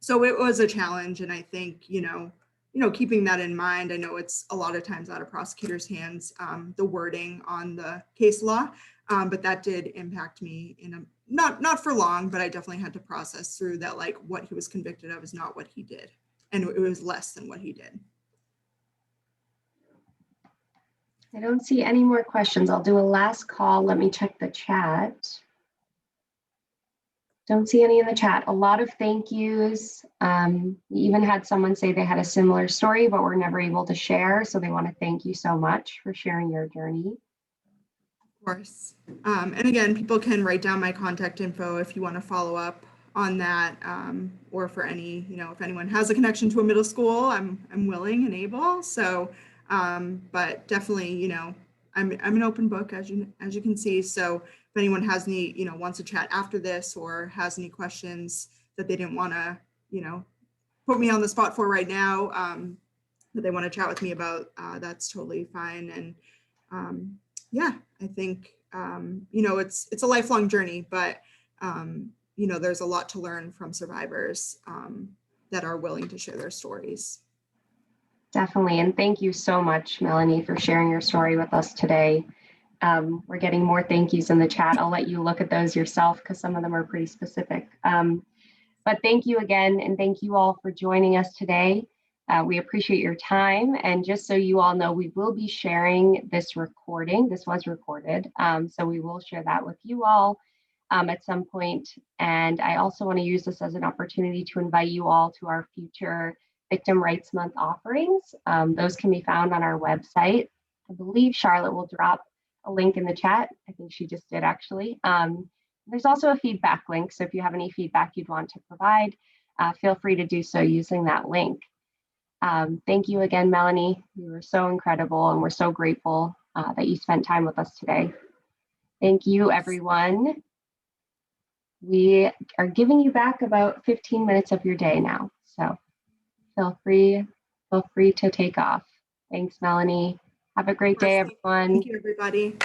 So it was a challenge. And I think, keeping that in mind, I know it's a lot of times out of prosecutors' hands, the wording on the case law, but that did impact me in a, not for long, but I definitely had to process through that, like what he was convicted of is not what he did. And it was less than what he did. I don't see any more questions. I'll do a last call. Let me check the chat. Don't see any in the chat. A lot of thank yous. We even had someone say they had a similar story, but were never able to share. So they want to thank you so much for sharing your journey. Of course. And again, people can write down my contact info if you want to follow up on that, or for any, if anyone has a connection to a middle school, I'm willing and able. So, but definitely, I'm an open book, as you can see. So if anyone has any, wants to chat after this or has any questions that they didn't want to, put me on the spot for right now, that they want to chat with me about, that's totally fine. And yeah, I think, it's a lifelong journey, but, there's a lot to learn from survivors that are willing to share their stories. Definitely. And thank you so much, Melanie, for sharing your story with us today. We're getting more thank yous in the chat. I'll let you look at those yourself because some of them are pretty specific. But thank you again. And thank you all for joining us today. We appreciate your time. And just so you all know, we will be sharing this recording. This was recorded. So we will share that with you all at some point. And I also want to use this as an opportunity to invite you all to our future Victim Rights Month offerings. Those can be found on our website. I believe Charlotte will drop a link in the chat. I think she just did actually. There's also a feedback link. So if you have any feedback you'd want to provide, feel free to do so using that link. Thank you again, Melanie. You were so incredible and we're so grateful that you spent time with us today. Thank you, everyone. We are giving you back about 15 minutes of your day now. So feel free to take off. Thanks, Melanie. Have a great day, everyone. Thank you, everybody.